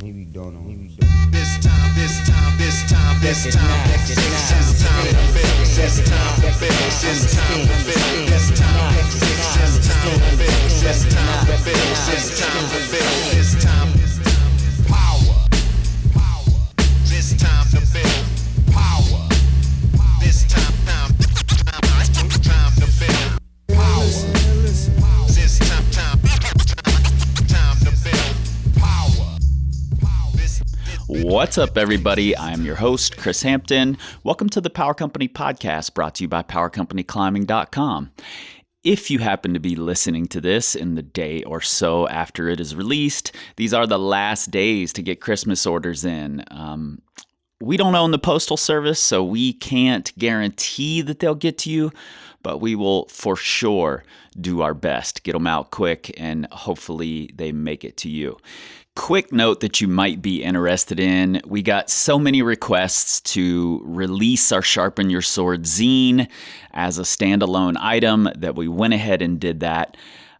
Maybe you don't know. This time to build. This time to build. This time to build. This time to build. This time to build. This time power. This time to build power. This time to build power. This time to build power. What's up, everybody? I'm your host, Chris Hampton. Welcome to the Power Company Podcast, brought to you by PowerCompanyClimbing.com. If you happen to be listening to this in the day or so after it is released, these are the last days to get Christmas orders in. We don't own the Postal Service, so we can't guarantee that they'll get to you, but we will for sure do our best to get them out quick, and hopefully they make it to you. Quick note that you might be interested in. We got so many requests to release our Sharpen Your Sword zine as a standalone item that we went ahead and did that.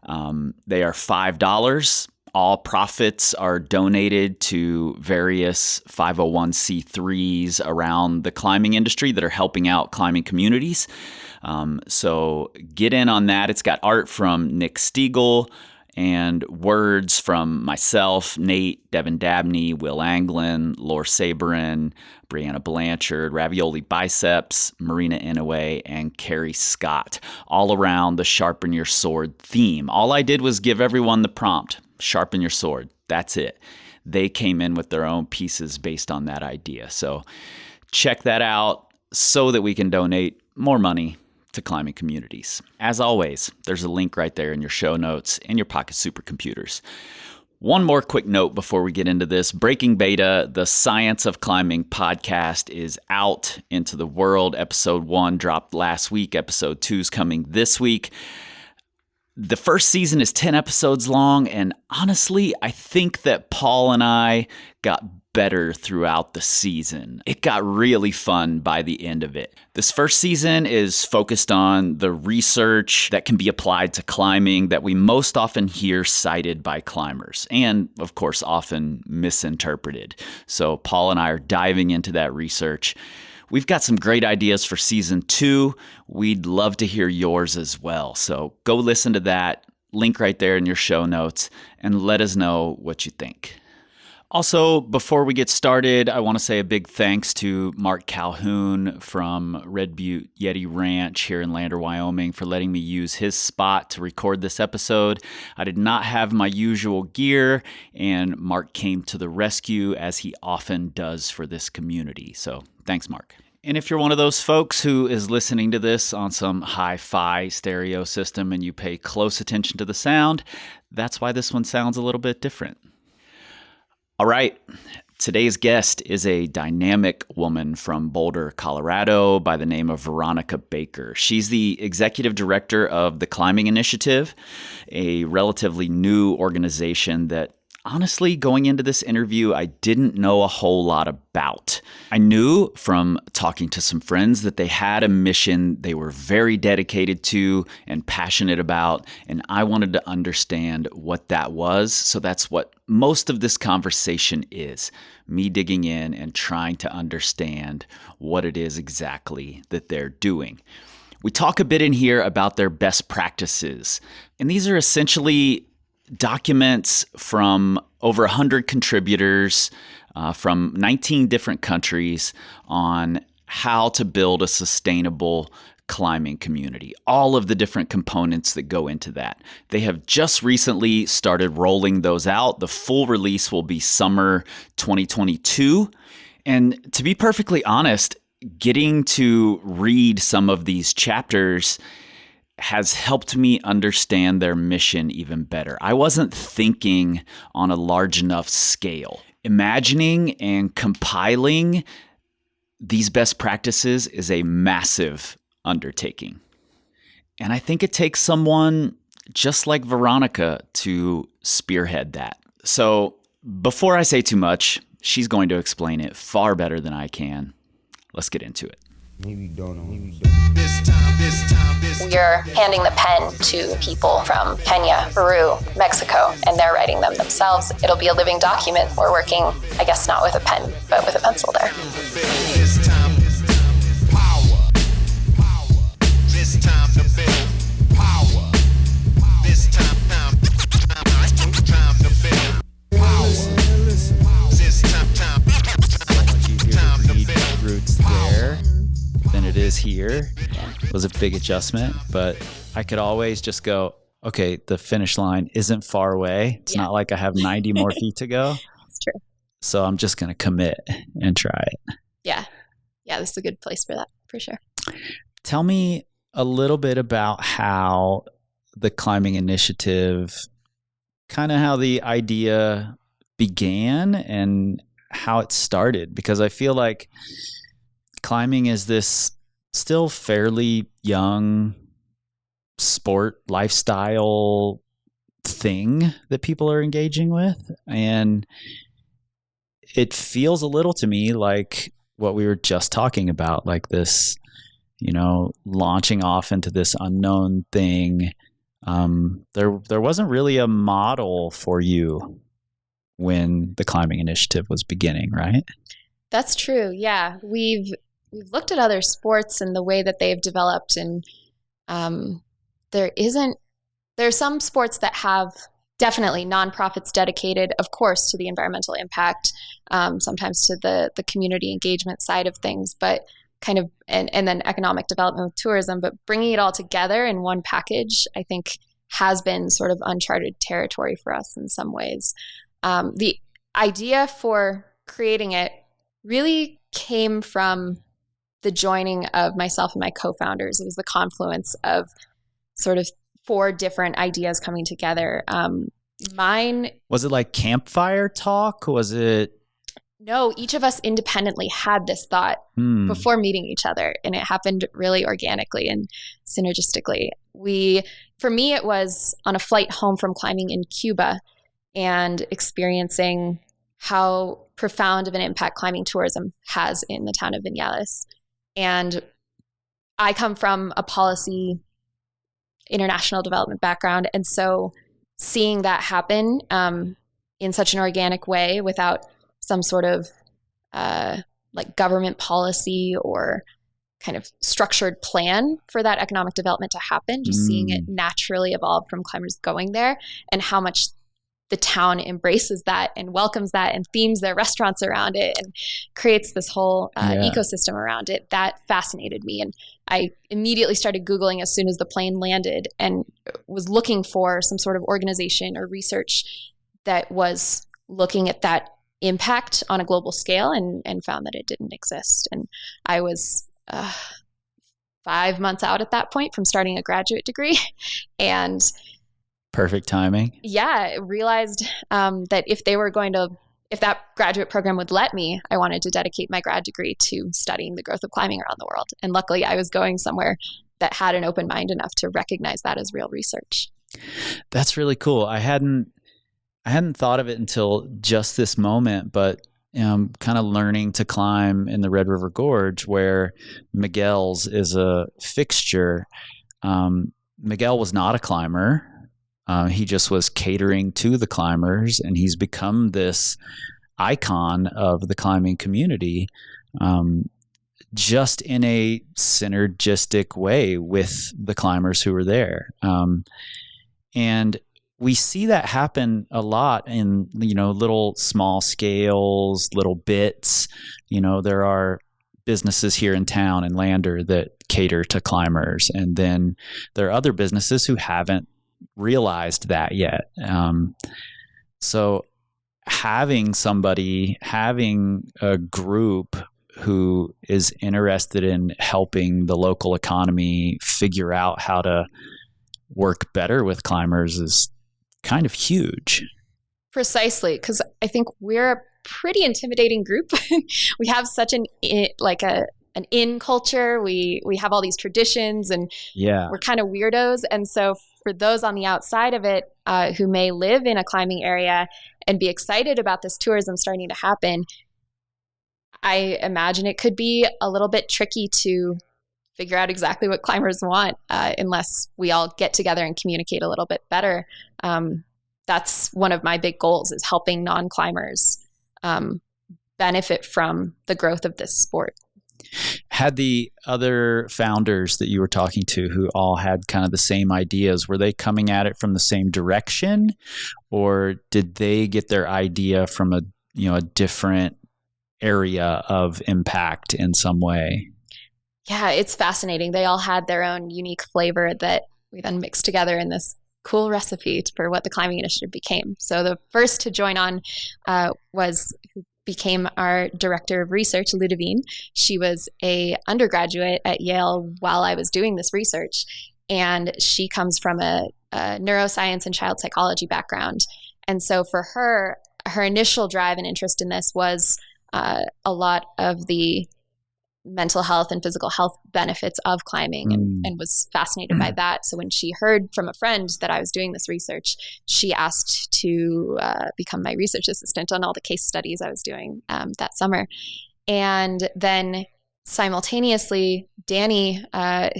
They are $5. All profits are donated to various 501c3s around the climbing industry that are helping out climbing communities. So get in on that. It's got art from Nick Stiegel and words from myself, Nate, Devin Dabney, Will Anglin, Laura Saberin, Brianna Blanchard, Ravioli Biceps, Marina Inouye, and Carrie Scott, all around the Sharpen Your Sword theme. All I did was give everyone the prompt, sharpen your sword. That's it. They came in with their own pieces based on that idea. So check that out so that we can donate more money to climbing communities. As always, there's a link right there in your show notes and your pocket supercomputers. One more quick note before we get into this. Breaking Beta, the Science of Climbing podcast, is out into the world. Episode 1 dropped last week. Episode 2 is coming this week. The first season is 10 episodes long, and honestly, I think that Paul and I got better throughout the season. It got really fun by the end of it. This first season is focused on the research that can be applied to climbing that we most often hear cited by climbers, and of course often misinterpreted. So Paul and I are diving into that research. We've got some great ideas for season 2. We'd love to hear yours as well. So go listen to that. Link right there in your show notes, and let us know what you think. Also, before we get started, I want to say a big thanks to Mark Calhoun from Red Butte Yeti Ranch here in Lander, Wyoming, for letting me use his spot to record this episode. I did not have my usual gear, and Mark came to the rescue, as he often does for this community. So thanks, Mark. And if you're one of those folks who is listening to this on some hi-fi stereo system and you pay close attention to the sound, that's why this one sounds a little bit different. All right, today's guest is a dynamic woman from Boulder, Colorado by the name of Veronica Baker. She's the executive director of the Climbing Initiative, a relatively new organization that honestly, going into this interview, I didn't know a whole lot about. I knew from talking to some friends that they had a mission they were very dedicated to and passionate about, and I wanted to understand what that was. So that's what most of this conversation is, me digging in and trying to understand what it is exactly that they're doing. We talk a bit in here about their best practices, and these are essentially documents from over 100 contributors from 19 different countries on how to build a sustainable climbing community, all of the different components that go into that. They have just recently started rolling those out. The full release will be summer 2022. And to be perfectly honest, getting to read some of these chapters has helped me understand their mission even better. I wasn't thinking on a large enough scale. Imagining and compiling these best practices is a massive undertaking. And I think it takes someone just like Veronica to spearhead that. So before I say too much, she's going to explain it far better than I can. Let's get into it. Maybe don't know. We're handing the pen to people from Kenya, Peru, Mexico, and they're writing them themselves. It'll be a living document. We're working, I guess, not with a pen, but with a pencil there. This time power. This time to build power. This time to build power. This time Much easier to read roots there than it is here. It was a big adjustment, but I could always just go, okay, the finish line isn't far away. It's not like I have 90 more feet to go. That's true. So I'm just going to commit and try it. Yeah. Yeah, this is a good place for that, for sure. Tell me a little bit about how the climbing initiative, kind of how the idea began and how it started, because I feel like climbing is this still fairly young sport lifestyle thing that people are engaging with. And it feels a little to me like what we were just talking about, like this, launching off into this unknown thing. There wasn't really a model for you when the climbing initiative was beginning, right? That's true. Yeah. We've looked at other sports and the way that they've developed, and there are some sports that have definitely nonprofits dedicated, of course, to the environmental impact, sometimes to the community engagement side of things, but kind of, and then economic development with tourism, but bringing it all together in one package, I think has been sort of uncharted territory for us in some ways. The idea for creating it really came from the joining of myself and my co-founders. It was the confluence of sort of 4 different ideas coming together. Mine... Was it like campfire talk? Was it... No, each of us independently had this thought before meeting each other, and it happened really organically and synergistically. For me, it was on a flight home from climbing in Cuba and experiencing how profound of an impact climbing tourism has in the town of Vinales. And I come from a policy international development background, and so seeing that happen in such an organic way without some sort of like government policy or kind of structured plan for that economic development to happen, just seeing it naturally evolve from climbers going there, and how much the town embraces that and welcomes that and themes their restaurants around it and creates this whole ecosystem around it. That fascinated me. And I immediately started Googling as soon as the plane landed and was looking for some sort of organization or research that was looking at that impact on a global scale, and found that it didn't exist. And I was 5 months out at that point from starting a graduate degree. And perfect timing. Yeah, realized that if that graduate program would let me, I wanted to dedicate my grad degree to studying the growth of climbing around the world. And luckily, I was going somewhere that had an open mind enough to recognize that as real research. That's really cool. I hadn't thought of it until just this moment, but kind of learning to climb in the Red River Gorge, where Miguel's is a fixture. Miguel was not a climber. He just was catering to the climbers, and he's become this icon of the climbing community, just in a synergistic way with the climbers who are there. And we see that happen a lot in, little small scales, little bits. There are businesses here in town in Lander that cater to climbers, and then there are other businesses who haven't realized that yet. So having a group who is interested in helping the local economy figure out how to work better with climbers is kind of huge. Precisely, because I think we're a pretty intimidating group. We have such an in culture. We have all these traditions, and we're kind of weirdos. And so for those on the outside of it who may live in a climbing area and be excited about this tourism starting to happen, I imagine it could be a little bit tricky to figure out exactly what climbers want unless we all get together and communicate a little bit better. That's one of my big goals, is helping non-climbers benefit from the growth of this sport. Had the other founders that you were talking to, who all had kind of the same ideas, were they coming at it from the same direction, or did they get their idea from a different area of impact in some way? Yeah, it's fascinating. They all had their own unique flavor that we then mixed together in this cool recipe for what the climbing initiative became. So the first to join on became our director of research, Ludovine. She was a undergraduate at Yale while I was doing this research, and she comes from a neuroscience and child psychology background. And so for her initial drive and interest in this was a lot of the mental health and physical health benefits of climbing, and was fascinated by that. So when she heard from a friend that I was doing this research, she asked to become my research assistant on all the case studies I was doing that summer. And then simultaneously, Danny,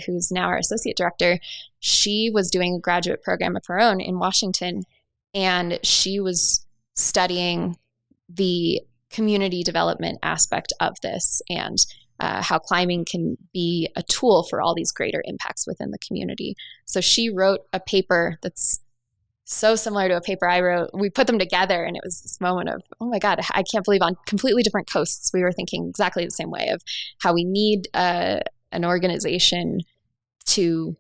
who's now our associate director, she was doing a graduate program of her own in Washington, and she was studying the community development aspect of this, and how climbing can be a tool for all these greater impacts within the community. So she wrote a paper that's so similar to a paper I wrote. We put them together, and it was this moment of, oh my God, I can't believe on completely different coasts we were thinking exactly the same way, of how we need an organization to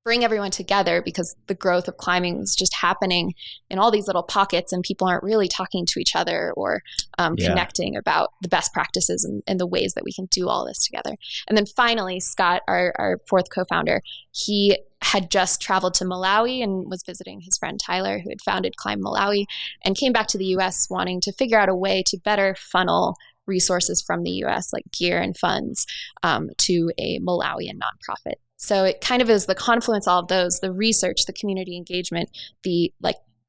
bring everyone together, because the growth of climbing is just happening in all these little pockets, and people aren't really talking to each other or connecting about the best practices and the ways that we can do all this together. And then finally, Scott, our fourth co-founder, he had just traveled to Malawi and was visiting his friend Tyler, who had founded Climb Malawi, and came back to the US wanting to figure out a way to better funnel resources from the US, like gear and funds, to a Malawian nonprofit. So it kind of is the confluence of all of those, the research, the community engagement, the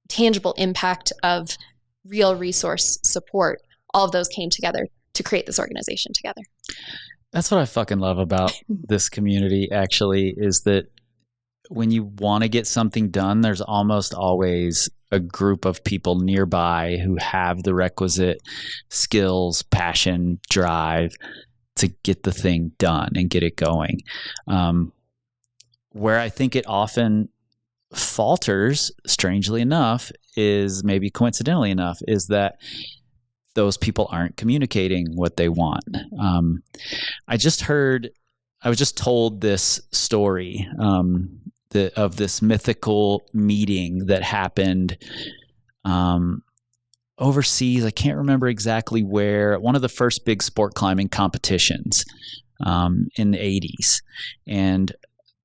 tangible impact of real resource support. All of those came together to create this organization together. That's what I fucking love about this community, actually, is that when you want to get something done, there's almost always a group of people nearby who have the requisite skills, passion, drive to get the thing done and get it going. Where I think it often falters, strangely enough, is maybe coincidentally enough, is that those people aren't communicating what they want. I was just told this story of this mythical meeting that happened overseas. I can't remember exactly where, one of the first big sport climbing competitions in the 80s. And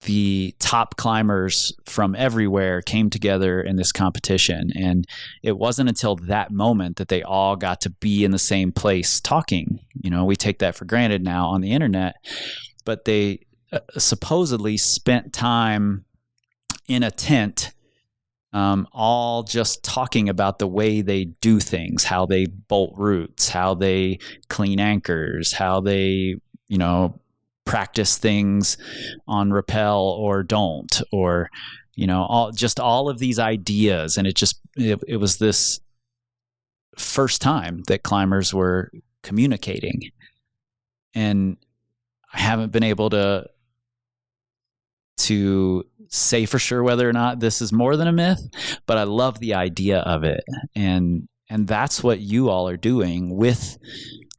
the top climbers from everywhere came together in this competition. And it wasn't until that moment that they all got to be in the same place talking. We take that for granted now on the internet, but they supposedly spent time in a tent, all just talking about the way they do things, how they bolt routes, how they clean anchors, how they, practice things on rappel or don't, or, all of these ideas. And it was this first time that climbers were communicating. And I haven't been able to say for sure whether or not this is more than a myth, but I love the idea of it. And that's what you all are doing with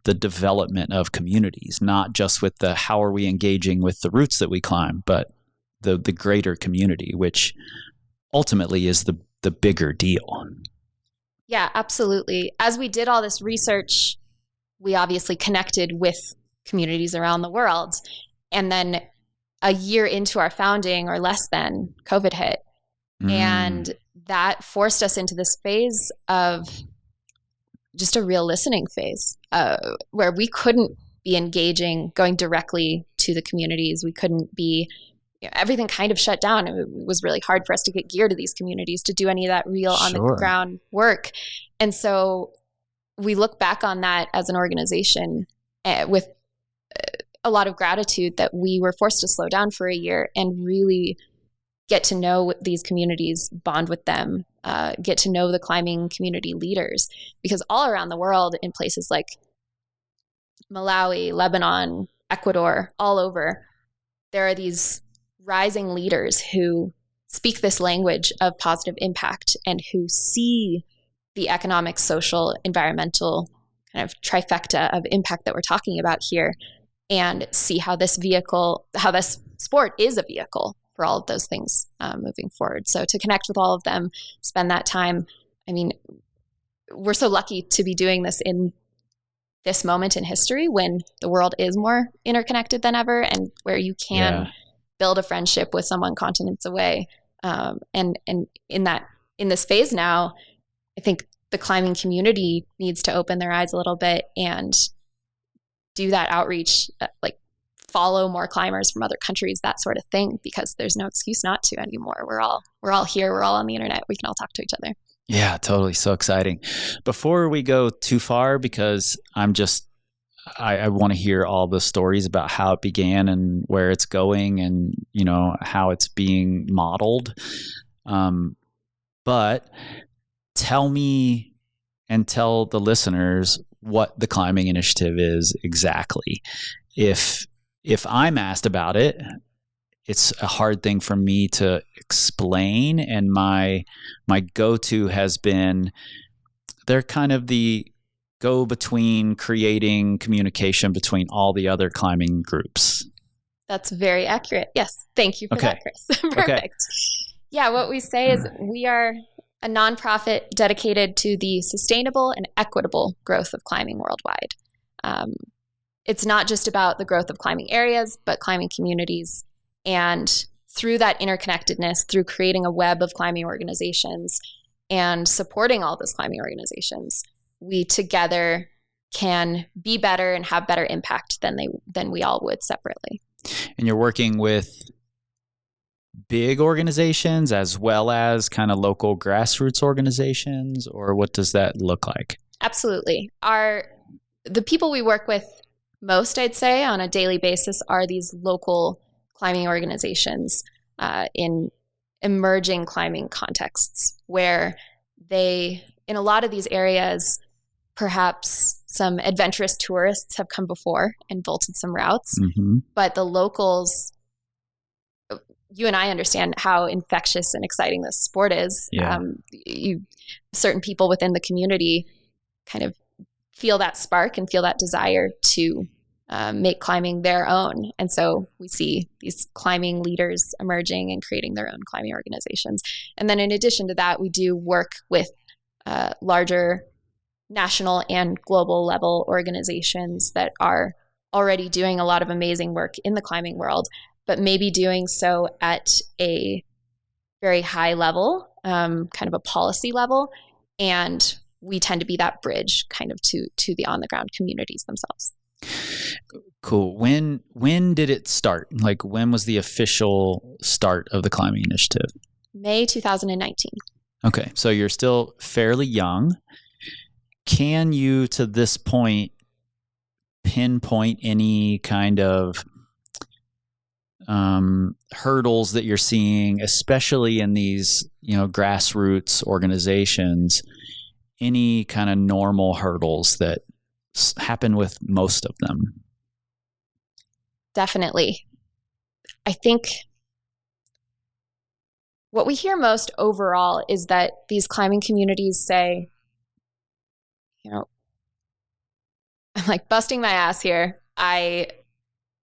the development of communities, not just with the how are we engaging with the routes that we climb, but the greater community, which ultimately is the bigger deal. Yeah, absolutely. As we did all this research, we obviously connected with communities around the world. And then a year into our founding, or less than, COVID hit. And that forced us into this phase of just a real listening phase, where we couldn't be engaging, going directly to the communities. We couldn't be, everything kind of shut down. It was really hard for us to get gear to these communities, to do any of that real on the ground work. And so we look back on that as an organization with a lot of gratitude that we were forced to slow down for a year and really get to know these communities, bond with them, get to know the climbing community leaders, because all around the world in places like Malawi, Lebanon, Ecuador, all over, there are these rising leaders who speak this language of positive impact and who see the economic, social, environmental kind of trifecta of impact that we're talking about here, and see how this sport is a vehicle for all of those things moving forward. So to connect with all of them, spend that time. I mean, we're so lucky to be doing this in this moment in history when the world is more interconnected than ever, and where you can build a friendship with someone continents away. And in this phase now, I think the climbing community needs to open their eyes a little bit and do that outreach, like follow more climbers from other countries, that sort of thing, because there's no excuse not to anymore. We're all here. We're all on the internet. We can all talk to each other. Yeah, totally. So exciting. Before we go too far, because I want to hear all the stories about how it began and where it's going and, how it's being modeled. But tell me and tell the listeners what the climbing initiative is exactly. If I'm asked about it, it's a hard thing for me to explain, and my go-to has been, they're kind of the go-between creating communication between all the other climbing groups. That's very accurate. Yes. Thank you for that, Chris. Perfect. Okay. Yeah, what we say is we are a nonprofit dedicated to the sustainable and equitable growth of climbing worldwide. It's not just about the growth of climbing areas, but climbing communities. And through that interconnectedness, through creating a web of climbing organizations and supporting all those climbing organizations, we together can be better and have better impact than we all would separately. And you're working with big organizations as well as kind of local grassroots organizations, or what does that look like? Absolutely. The people we work with most, I'd say, on a daily basis are these local climbing organizations in emerging climbing contexts, where in a lot of these areas, perhaps some adventurous tourists have come before and vaulted some routes, but the locals, you and I understand how infectious and exciting this sport is. Yeah. Certain people within the community kind of feel that spark and feel that desire to make climbing their own. And so we see these climbing leaders emerging and creating their own climbing organizations. And then in addition to that, we do work with larger national and global level organizations that are already doing a lot of amazing work in the climbing world, but maybe doing so at a very high level, kind of a policy level. And we tend to be that bridge kind of to the on the ground communities themselves. Cool. When did it start? Like, when was the official start of the climbing initiative? May 2019. Okay. So you're still fairly young. Can you, to this point, pinpoint any kind of hurdles that you're seeing, especially in these, grassroots organizations, any kind of normal hurdles that happen with most of them? Definitely. I think what we hear most overall is that these climbing communities say, I'm like busting my ass here. I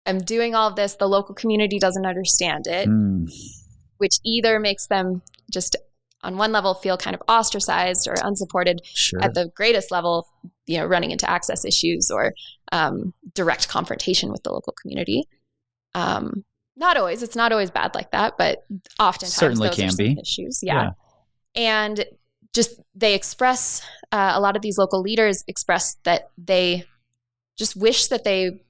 am doing all of this. The local community doesn't understand it, which either makes them just on one level feel kind of ostracized or unsupported. Sure. At the greatest level, running into access issues or direct confrontation with the local community. Not always. It's not always bad like that, but oftentimes certainly those can are be some issues. Yeah. And just they express, a lot of these local leaders express that they just wish that they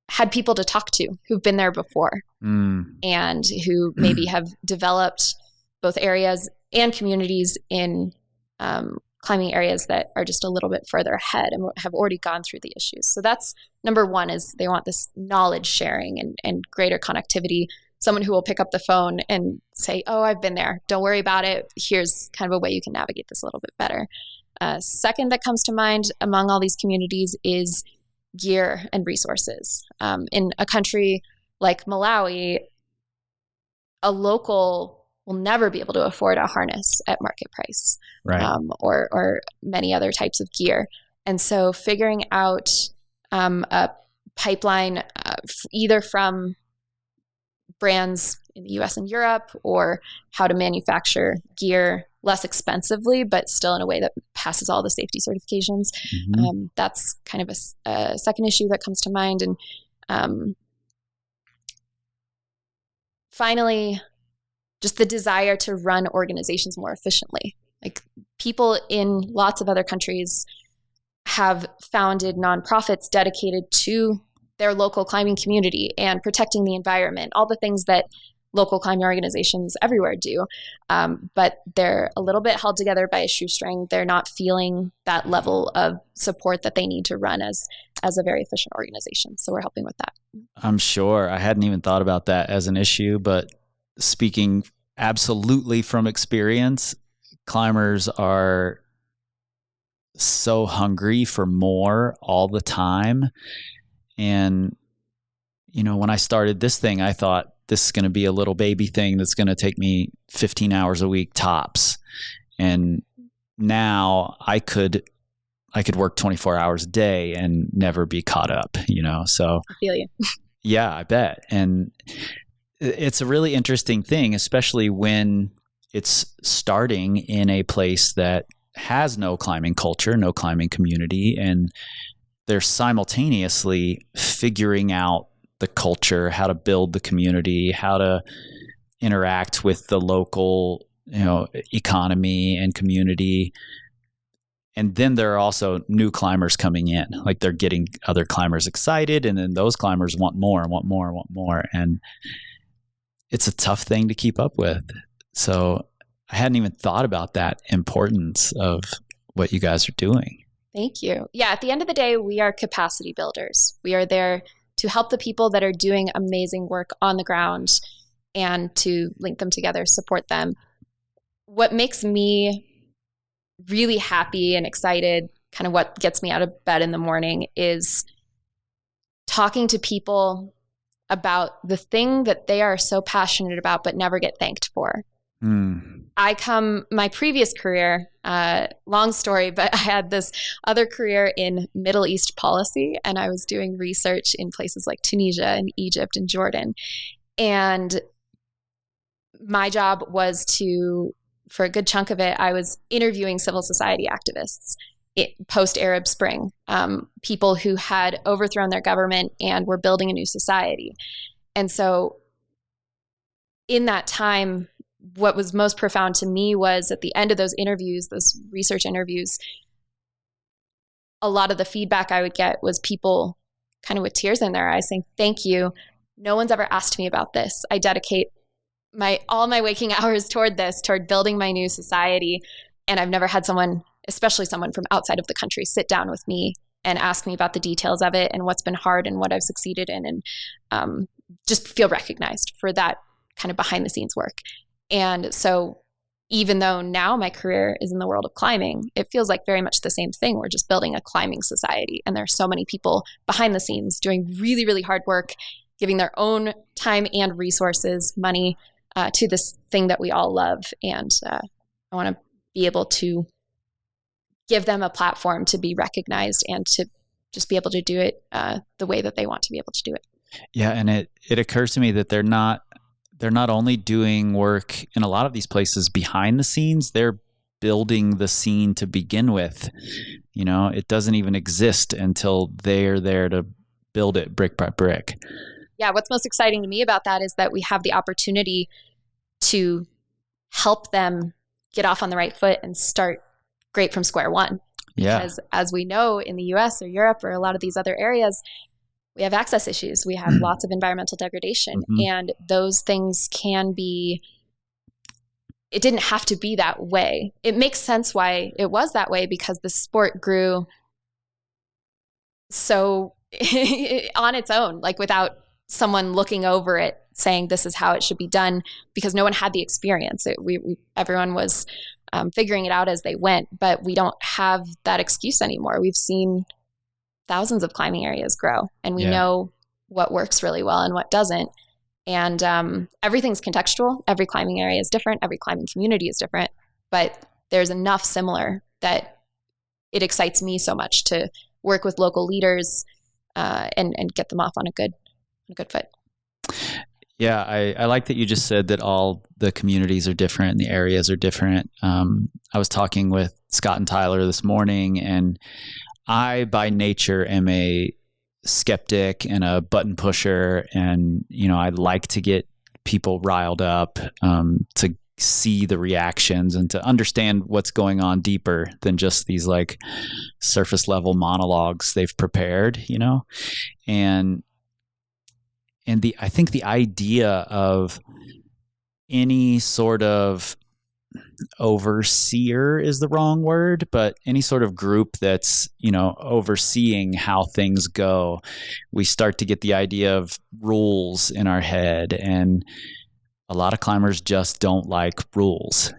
had people to talk to who've been there before and who maybe have developed both areas and communities in climbing areas that are just a little bit further ahead and have already gone through the issues. So that's number one, is they want this knowledge sharing and greater connectivity. Someone who will pick up the phone and say, oh, I've been there. Don't worry about it. Here's kind of a way you can navigate this a little bit better. Second that comes to mind among all these communities is gear and resources. In a country like Malawi, a local will never be able to afford a harness at market price, Right. Or many other types of gear. And so figuring out a pipeline either from brands in the US and Europe, or how to manufacture gear less expensively, but still in a way that passes all the safety certifications. That's kind of a second issue that comes to mind. And finally, just the desire to run organizations more efficiently. Like, people in lots of other countries have founded nonprofits dedicated to their local climbing community and protecting the environment, all the things that local climbing organizations everywhere do. But they're a little bit held together by a shoestring. They're not feeling that level of support that they need to run as a very efficient organization. So we're helping with that. I'm sure. I hadn't even thought about that as an issue, but speaking absolutely from experience, climbers are so hungry for more all the time. And, when I started this thing, I thought this is going to be a little baby thing that's going to take me 15 hours a week tops. And now I could work 24 hours a day and never be caught up, so. I feel you. Yeah, I bet. And it's a really interesting thing, especially when it's starting in a place that has no climbing culture, no climbing community, and they're simultaneously figuring out the culture, how to build the community, how to interact with the local, economy and community. And then there are also new climbers coming in, like they're getting other climbers excited, and then those climbers want more and want more and want more. And it's a tough thing to keep up with. So I hadn't even thought about that importance of what you guys are doing. Thank you. Yeah, at the end of the day, we are capacity builders. We are there to help the people that are doing amazing work on the ground and to link them together, support them. What makes me really happy and excited, kind of what gets me out of bed in the morning, is talking to people about the thing that they are so passionate about but never get thanked for. My previous career, long story, but I had this other career in Middle East policy, and I was doing research in places like Tunisia and Egypt and Jordan. And my job was for a good chunk of it, I was interviewing civil society activists post-Arab Spring, people who had overthrown their government and were building a new society. And so in that time, what was most profound to me was at the end of those interviews, those research interviews, a lot of the feedback I would get was people kind of with tears in their eyes saying, thank you. No one's ever asked me about this. I dedicate all my waking hours toward building my new society. And I've never had someone, especially someone from outside of the country, sit down with me and ask me about the details of it and what's been hard and what I've succeeded in, and just feel recognized for that kind of behind the scenes work. And so even though now my career is in the world of climbing, it feels like very much the same thing. We're just building a climbing society. And there are so many people behind the scenes doing really, really hard work, giving their own time and resources, money to this thing that we all love. And I want to be able to give them a platform to be recognized and to just be able to do it the way that they want to be able to do it. Yeah. And it occurs to me that they're not only doing work in a lot of these places behind the scenes, they're building the scene to begin with. It doesn't even exist until they're there to build it brick by brick. Yeah, what's most exciting to me about that is that we have the opportunity to help them get off on the right foot and start great from square one. Yeah. Because as we know, in the US or Europe or a lot of these other areas, we have access issues. We have lots of environmental degradation, and those things can be it didn't have to be that way. It makes sense why it was that way, because the sport grew so on its own, like without someone looking over it saying this is how it should be done, because no one had the experience. Everyone was figuring it out as they went, but we don't have that excuse anymore. We've seen thousands of climbing areas grow, and we know what works really well and what doesn't. And everything's contextual. Every climbing area is different. Every climbing community is different, but there's enough similar that it excites me so much to work with local leaders and get them off on a good foot. Yeah, I like that you just said that all the communities are different and the areas are different. I was talking with Scott and Tyler this morning, and I, by nature, am a skeptic and a button pusher. And, I like to get people riled up to see the reactions and to understand what's going on deeper than just these like surface level monologues they've prepared, and I think the idea of any sort of overseer is the wrong word, but any sort of group that's, overseeing how things go, we start to get the idea of rules in our head. And a lot of climbers just don't like rules,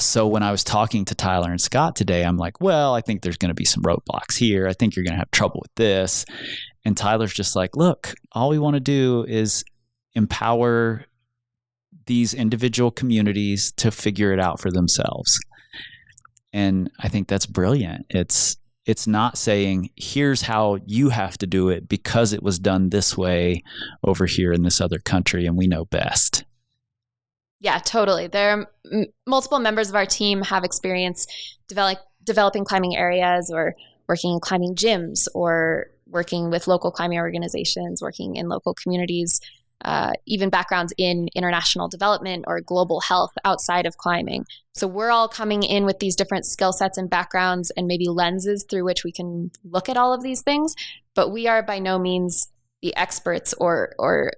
So when I was talking to Tyler and Scott today, I'm like, well, I think there's going to be some roadblocks here. I think you're going to have trouble with this. And Tyler's just like, look, all we want to do is empower these individual communities to figure it out for themselves. And I think that's brilliant. It's not saying, here's how you have to do it because it was done this way over here in this other country and we know best. Yeah, totally. There are multiple members of our team have experience developing climbing areas or working in climbing gyms or working with local climbing organizations, working in local communities, even backgrounds in international development or global health outside of climbing. So we're all coming in with these different skill sets and backgrounds and maybe lenses through which we can look at all of these things, but we are by no means the experts or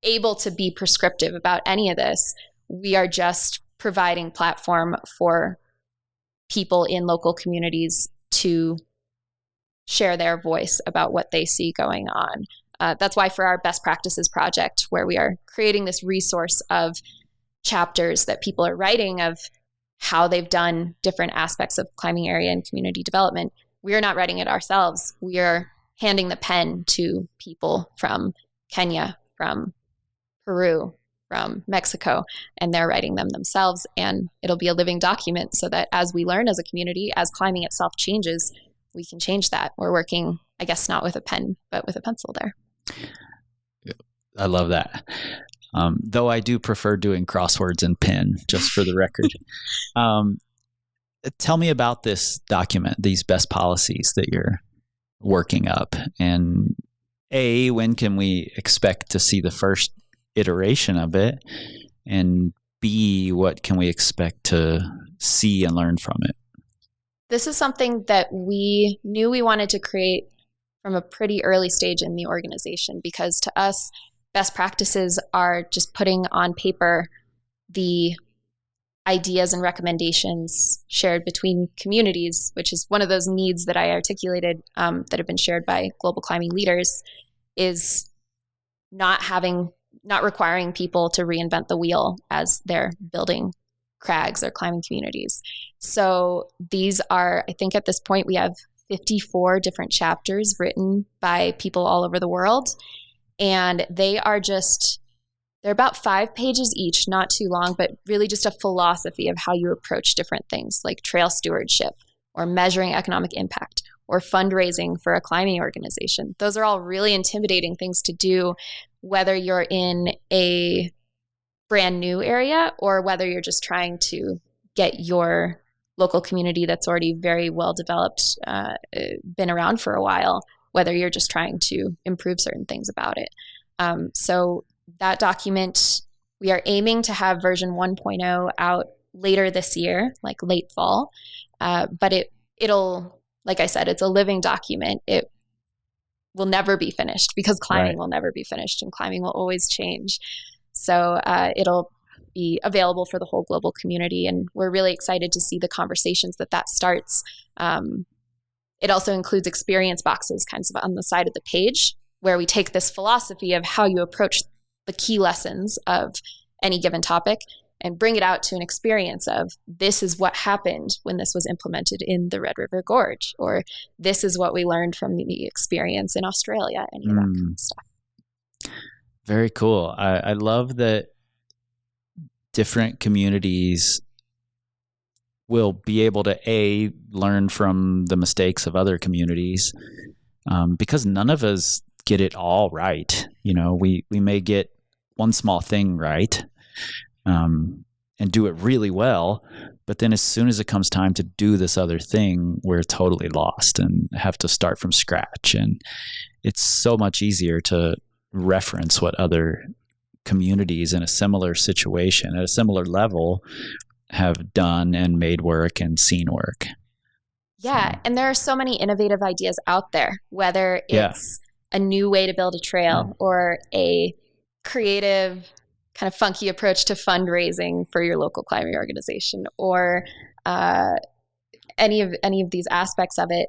able to be prescriptive about any of this. We are just providing platform for people in local communities to share their voice about what they see going on. That's why for our best practices project, where we are creating this resource of chapters that people are writing of how they've done different aspects of climbing area and community development, we are not writing it ourselves. We are handing the pen to people from Kenya, from Peru, from Mexico, and they're writing them themselves. And it'll be a living document so that as we learn as a community, as climbing itself changes, we can change that. We're working, I guess, not with a pen, but with a pencil there. I love that. Though I do prefer doing crosswords and pen, just for the record. Tell me about this document, these best policies that you're working up. And A, when can we expect to see the first iteration of it? And B, what can we expect to see and learn from it? This is something that we knew we wanted to create from a pretty early stage in the organization, because to us, best practices are just putting on paper the ideas and recommendations shared between communities, which is one of those needs that I articulated that have been shared by global climbing leaders, is not requiring people to reinvent the wheel as they're building crags or climbing communities. So these are, I think at this point, we have 54 different chapters written by people all over the world. And they're about 5 pages each, not too long, but really just a philosophy of how you approach different things like trail stewardship or measuring economic impact or fundraising for a climbing organization. Those are all really intimidating things to do, whether you're in a brand new area or whether you're just trying to get your local community that's already very well developed, been around for a while, whether you're just trying to improve certain things about it. So that document, we are aiming to have version 1.0 out later this year, like late fall. But it'll, like I said, it's a living document. will never be finished, because climbing Right. will never be finished and climbing will always change. So it'll be available for the whole global community. And we're really excited to see the conversations that starts. It also includes experience boxes kind of on the side of the page, where we take this philosophy of how you approach the key lessons of any given topic and bring it out to an experience of, this is what happened when this was implemented in the Red River Gorge, or this is what we learned from the experience in Australia, any of that kind of stuff. Very cool. I love that different communities will be able to learn from the mistakes of other communities, because none of us get it all right. We may get one small thing right, and do it really well, but then as soon as it comes time to do this other thing, we're totally lost and have to start from scratch. And it's so much easier to reference what other communities in a similar situation at a similar level have done and made work and seen work. Yeah. And there are so many innovative ideas out there, whether it's a new way to build a trail or a creative kind of funky approach to fundraising for your local climbing organization, or any of these aspects of it.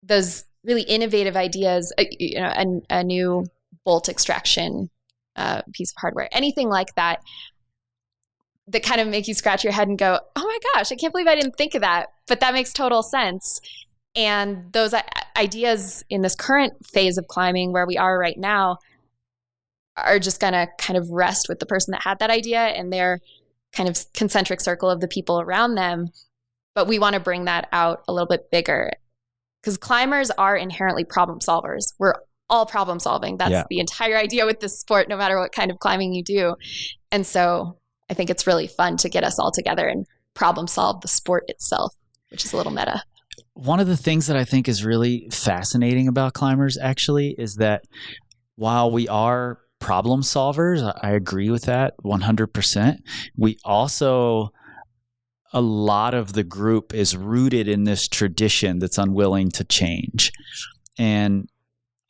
Those really innovative ideas, a new bolt extraction piece of hardware, anything like that kind of make you scratch your head and go, oh my gosh, I can't believe I didn't think of that. But that makes total sense. And those ideas in this current phase of climbing where we are right now are just going to kind of rest with the person that had that idea and their kind of concentric circle of the people around them. But we want to bring that out a little bit bigger, because climbers are inherently problem solvers. We're all problem solving. That's the entire idea with this sport, no matter what kind of climbing you do. And so I think it's really fun to get us all together and problem solve the sport itself, which is a little meta. One of the things that I think is really fascinating about climbers actually is that while we are problem solvers, I agree with that 100%. We also, a lot of the group is rooted in this tradition that's unwilling to change. And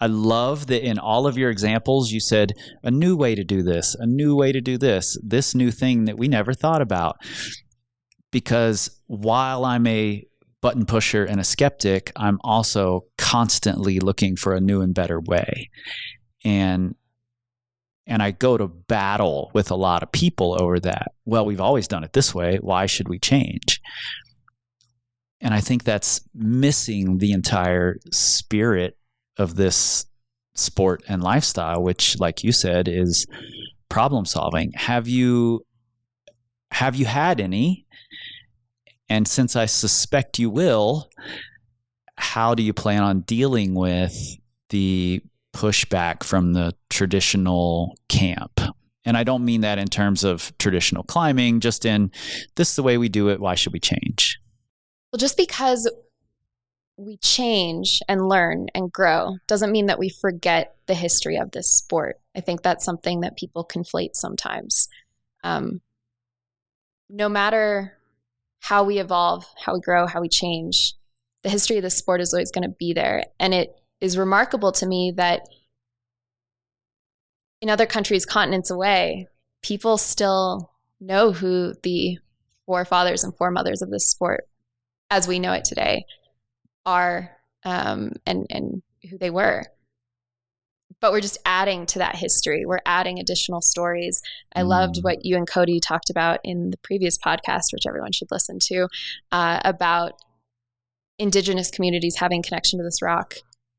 I love that in all of your examples, you said a new way to do this, a new way to do this new thing that we never thought about. Because while I'm a button pusher and a skeptic, I'm also constantly looking for a new and better way. And I go to battle with a lot of people over that. Well, we've always done it this way. Why should we change? And I think that's missing the entire spirit of this sport and lifestyle, which, like you said, is problem solving. Have you had any? And since I suspect you will, how do you plan on dealing with the pushback from the traditional camp? And I don't mean that in terms of traditional climbing, just in this is the way we do it. Why should we change? Well, just because we change and learn and grow doesn't mean that we forget the history of this sport. I think that's something that people conflate sometimes. No matter how we evolve, how we grow, how we change, the history of this sport is always going to be there. And it is remarkable to me that in other countries, continents away, people still know who the forefathers and foremothers of this sport, as we know it today, are, and who they were. But we're just adding to that history. We're adding additional stories. I loved what you and Cody talked about in the previous podcast, which everyone should listen to, about indigenous communities having connection to this rock.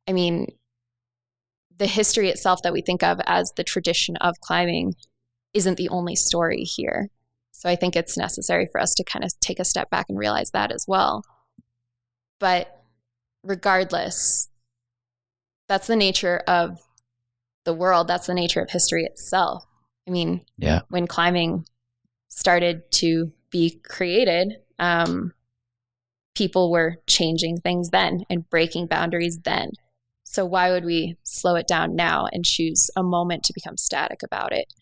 I mean, the history itself that we think of as the tradition of climbing isn't the only story here. So I think it's necessary for us to kind of take a step back and realize that as well. But regardless, that's the nature of the world. That's the nature of history itself. I mean, when climbing started to be created, people were changing things then and breaking boundaries then. So why would we slow it down now and choose a moment to become static about it?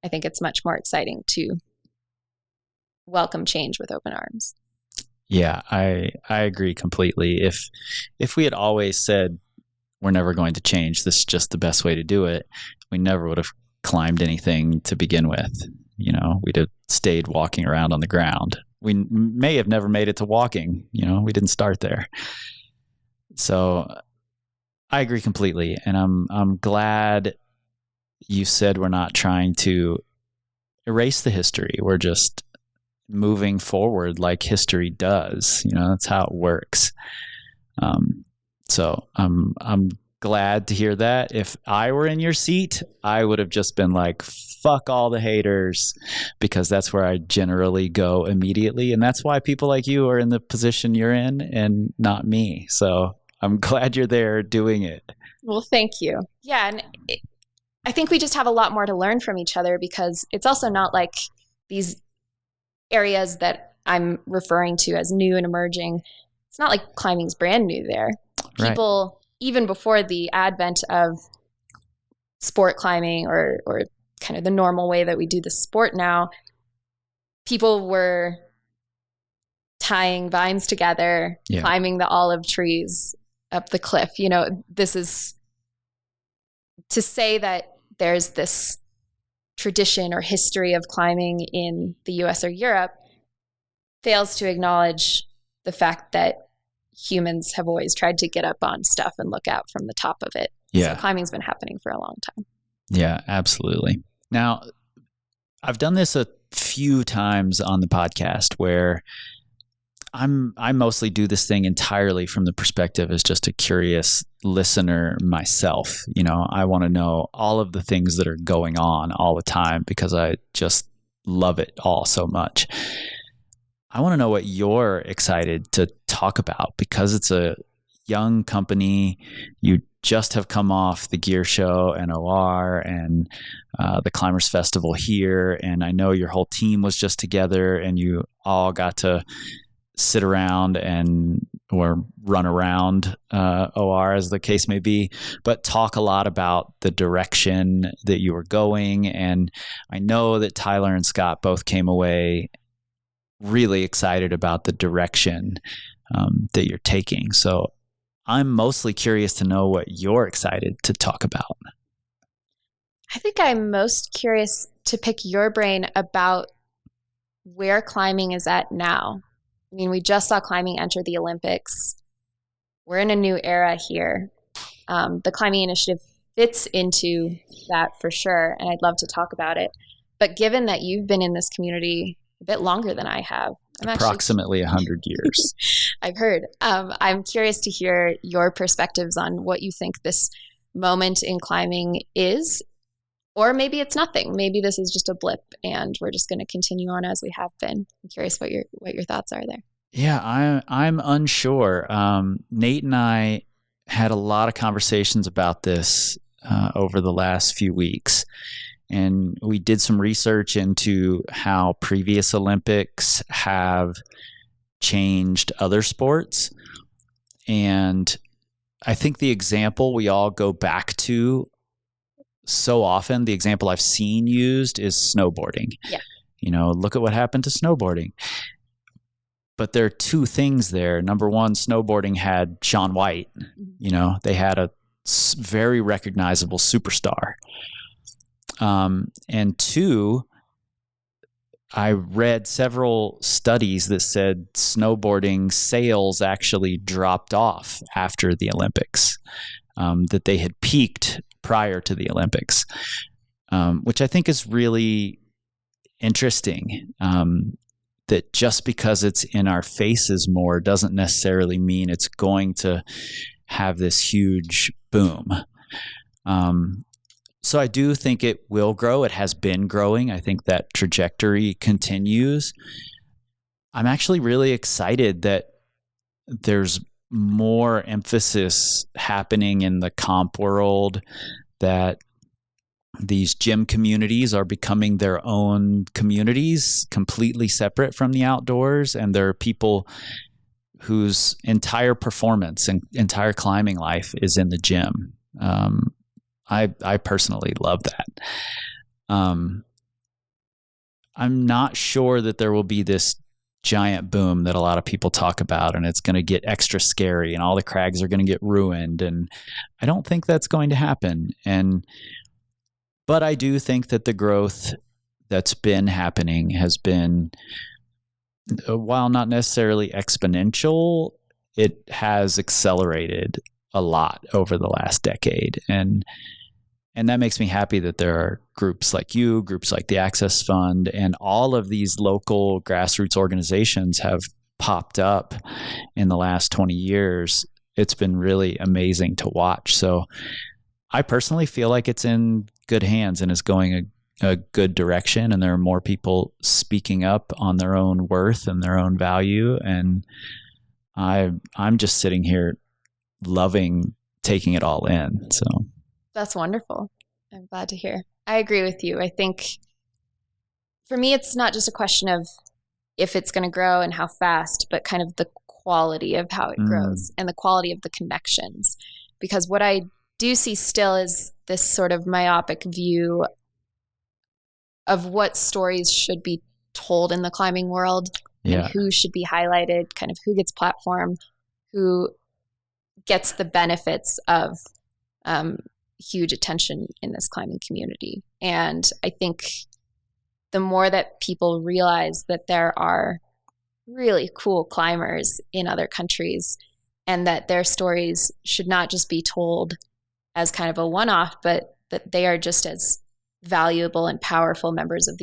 I think it's much more exciting to welcome change with open arms. Yeah, I agree completely. If we had always said we're never going to change. This is just the best way to do it. We never would have climbed anything to begin with. We'd have stayed walking around on the ground. We may have never made it to walking. We didn't start there. So I agree completely. And I'm glad you said we're not trying to erase the history. We're just moving forward like history does. That's how it works. So I'm glad to hear that. If I were in your seat, I would have just been like, fuck all the haters, because that's where I generally go immediately. And that's why people like you are in the position you're in and not me. So I'm glad you're there doing it. Well, thank you. Yeah. And I think we just have a lot more to learn from each other, because it's also not like these areas that I'm referring to as new and emerging. It's not like climbing's brand new there. People, even before the advent of sport climbing or kind of the normal way that we do the sport now, people were tying vines together, climbing the olive trees up the cliff. This is to say that there's this tradition or history of climbing in the US or Europe fails to acknowledge the fact that humans have always tried to get up on stuff and look out from the top of it. Yeah. So climbing's been happening for a long time. Yeah, absolutely. Now, I've done this a few times on the podcast where I mostly do this thing entirely from the perspective as just a curious listener myself. I want to know all of the things that are going on all the time because I just love it all so much. I want to know what you're excited to talk about, because it's a young company. You just have come off the gear show and OR and the Climbers Festival here. And I know your whole team was just together and you all got to sit around or run around OR, as the case may be, but talk a lot about the direction that you were going. And I know that Tyler and Scott both came away really excited about the direction that you're taking. So I'm mostly curious to know what you're excited to talk about. I think I'm most curious to pick your brain about where climbing is at now. I mean, we just saw climbing enter the Olympics. We're in a new era here. The climbing initiative fits into that for sure, and I'd love to talk about it. But given that you've been in this community a bit longer than I have, approximately 100 years. I've heard. I'm curious to hear your perspectives on what you think this moment in climbing is, or maybe it's nothing. Maybe this is just a blip, and we're just going to continue on as we have been. I'm curious what your thoughts are there. Yeah, I'm unsure. Nate and I had a lot of conversations about this over the last few weeks. And we did some research into how previous Olympics have changed other sports. And I think the example we all go back to so often, the example I've seen used is snowboarding. Yeah. Look at what happened to snowboarding. But there are two things there. Number one, snowboarding had Shaun White. They had a very recognizable superstar. And two, I read several studies that said snowboarding sales actually dropped off after the Olympics, that they had peaked prior to the Olympics, which I think is really interesting, that just because it's in our faces more doesn't necessarily mean it's going to have this huge boom. So I do think it will grow. It has been growing. I think that trajectory continues. I'm actually really excited that there's more emphasis happening in the comp world, that these gym communities are becoming their own communities, completely separate from the outdoors. And there are people whose entire performance and entire climbing life is in the gym. I personally love that. I'm not sure that there will be this giant boom that a lot of people talk about, and it's going to get extra scary and all the crags are going to get ruined. And I don't think that's going to happen. But I do think that the growth that's been happening has been, while not necessarily exponential, it has accelerated a lot over the last decade. And that makes me happy that there are groups like you, groups like the Access Fund, and all of these local grassroots organizations have popped up in the last 20 years. It's been really amazing to watch. So I personally feel like it's in good hands and is going a good direction. And there are more people speaking up on their own worth and their own value. And I'm just sitting here loving taking it all in. So that's wonderful. I'm glad to hear. I agree with you. I think for me, it's not just a question of if it's going to grow and how fast, but kind of the quality of how it grows and the quality of the connections. Because what I do see still is this sort of myopic view of what stories should be told in the climbing world and who should be highlighted, kind of who gets platform, who gets the benefits of huge attention in this climbing community. And I think the more that people realize that there are really cool climbers in other countries and that their stories should not just be told as kind of a one-off, but that they are just as valuable and powerful members of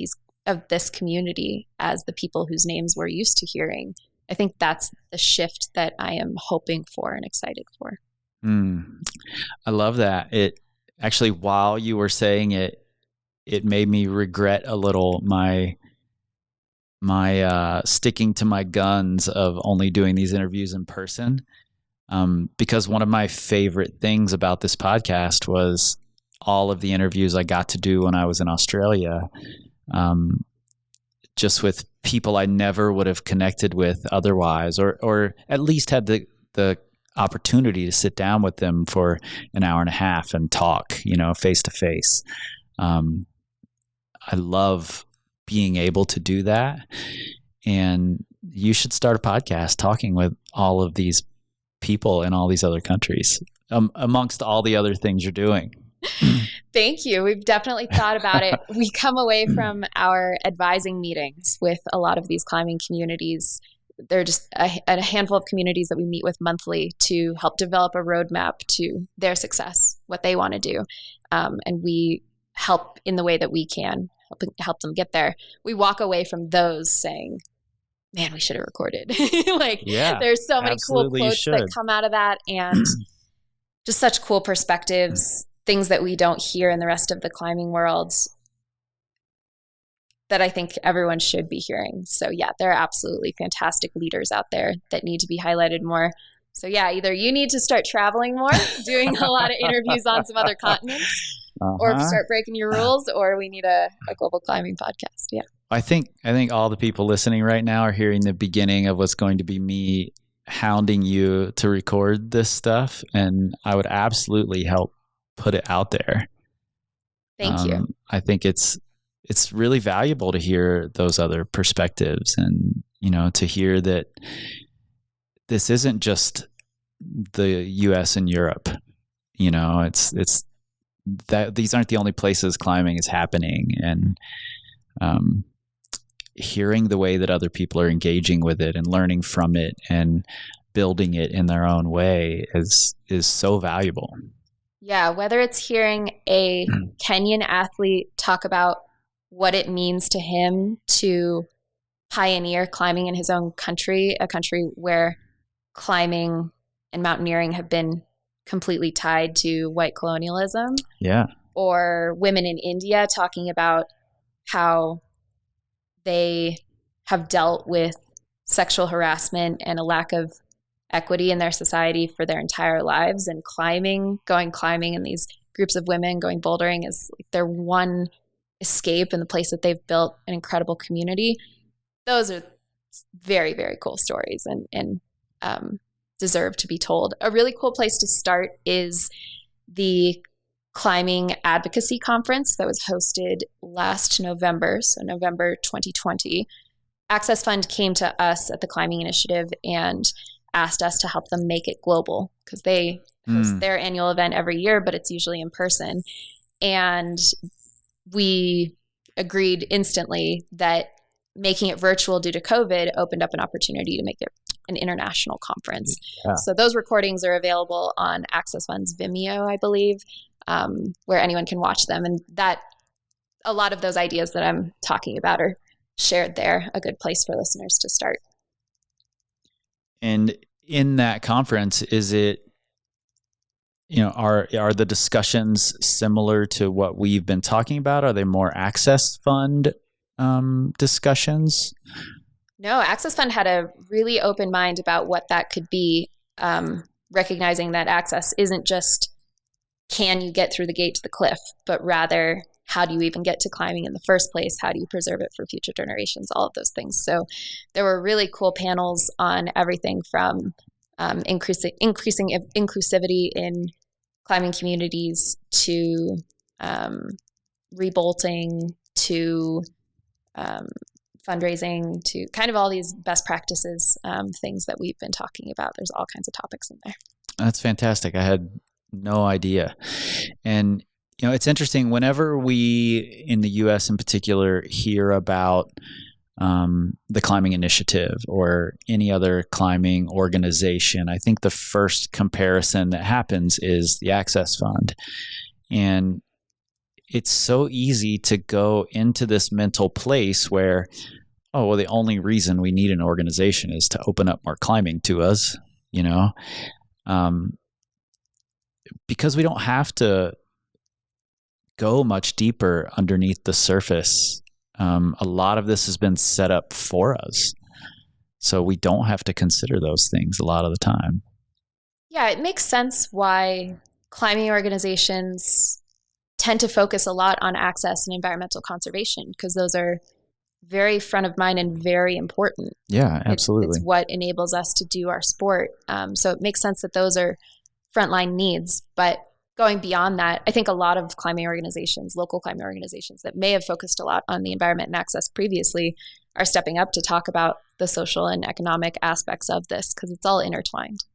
this community as the people whose names we're used to hearing. I think that's the shift that I am hoping for and excited for. I love that. It actually, while you were saying it, it made me regret a little my sticking to my guns of only doing these interviews in person. Because one of my favorite things about this podcast was all of the interviews I got to do when I was in Australia, just with people I never would have connected with otherwise, or at least had the opportunity to sit down with them for an hour and a half and talk, face to face. I love being able to do that. And you should start a podcast talking with all of these people in all these other countries, amongst all the other things you're doing. Thank you. We've definitely thought about it. We come away from our advising meetings with a lot of these climbing communities. There are just a handful of communities that we meet with monthly to help develop a roadmap to their success, what they want to do. And we help in the way that we can, help them get there. We walk away from those saying, man, we should have recorded. There's so many cool quotes that come out of that, and just such cool perspectives, things that we don't hear in the rest of the climbing world that I think everyone should be hearing. So yeah, there are absolutely fantastic leaders out there that need to be highlighted more. So yeah, either you need to start traveling more, doing a lot of interviews on some other continents, or start breaking your rules, or we need a global climbing podcast. Yeah. I think all the people listening right now are hearing the beginning of what's going to be me hounding you to record this stuff, and I would absolutely help put it out there. Thank you. I think it's really valuable to hear those other perspectives, and to hear that this isn't just the US and Europe. It's that these aren't the only places climbing is happening, and hearing the way that other people are engaging with it and learning from it and building it in their own way is so valuable. Yeah, whether it's hearing a Kenyan athlete talk about what it means to him to pioneer climbing in his own country, a country where climbing and mountaineering have been completely tied to white colonialism. Yeah. Or women in India talking about how they have dealt with sexual harassment and a lack of equity in their society for their entire lives, and going climbing in these groups of women, going bouldering is like their one escape in the place that they've built an incredible community. Those are very, very cool stories and deserve to be told. A really cool place to start is the Climbing Advocacy Conference that was hosted last November, so November 2020, Access Fund came to us at the Climbing Initiative and asked us to help them make it global, because they host their annual event every year, but it's usually in person. And we agreed instantly that making it virtual due to COVID opened up an opportunity to make it an international conference. Yeah. So those recordings are available on Access Fund's Vimeo, I believe, where anyone can watch them. And that a lot of those ideas that I'm talking about are shared there, a good place for listeners to start. And in that conference, is it, are the discussions similar to what we've been talking about? Are they more Access Fund discussions? No, Access Fund had a really open mind about what that could be, recognizing that access isn't just, can you get through the gate to the cliff, but rather, how do you even get to climbing in the first place? How do you preserve it for future generations? All of those things. So there were really cool panels on everything from increasing inclusivity in climbing communities to rebolting to fundraising to kind of all these best practices, things that we've been talking about. There's all kinds of topics in there. That's fantastic. I had no idea. And it's interesting, whenever we in the U.S. in particular hear about the Climbing Initiative or any other climbing organization, I think the first comparison that happens is the Access Fund. And it's so easy to go into this mental place where, oh, well, the only reason we need an organization is to open up more climbing to us, because we don't have to go much deeper underneath the surface. A lot of this has been set up for us, so we don't have to consider those things a lot of the time. Yeah, it makes sense why climbing organizations tend to focus a lot on access and environmental conservation, because those are very front of mind and very important. Yeah, absolutely. It's what enables us to do our sport. So it makes sense that those are frontline needs. But going beyond that, I think a lot of climbing organizations, local climbing organizations that may have focused a lot on the environment and access previously, are stepping up to talk about the social and economic aspects of this, because it's all intertwined.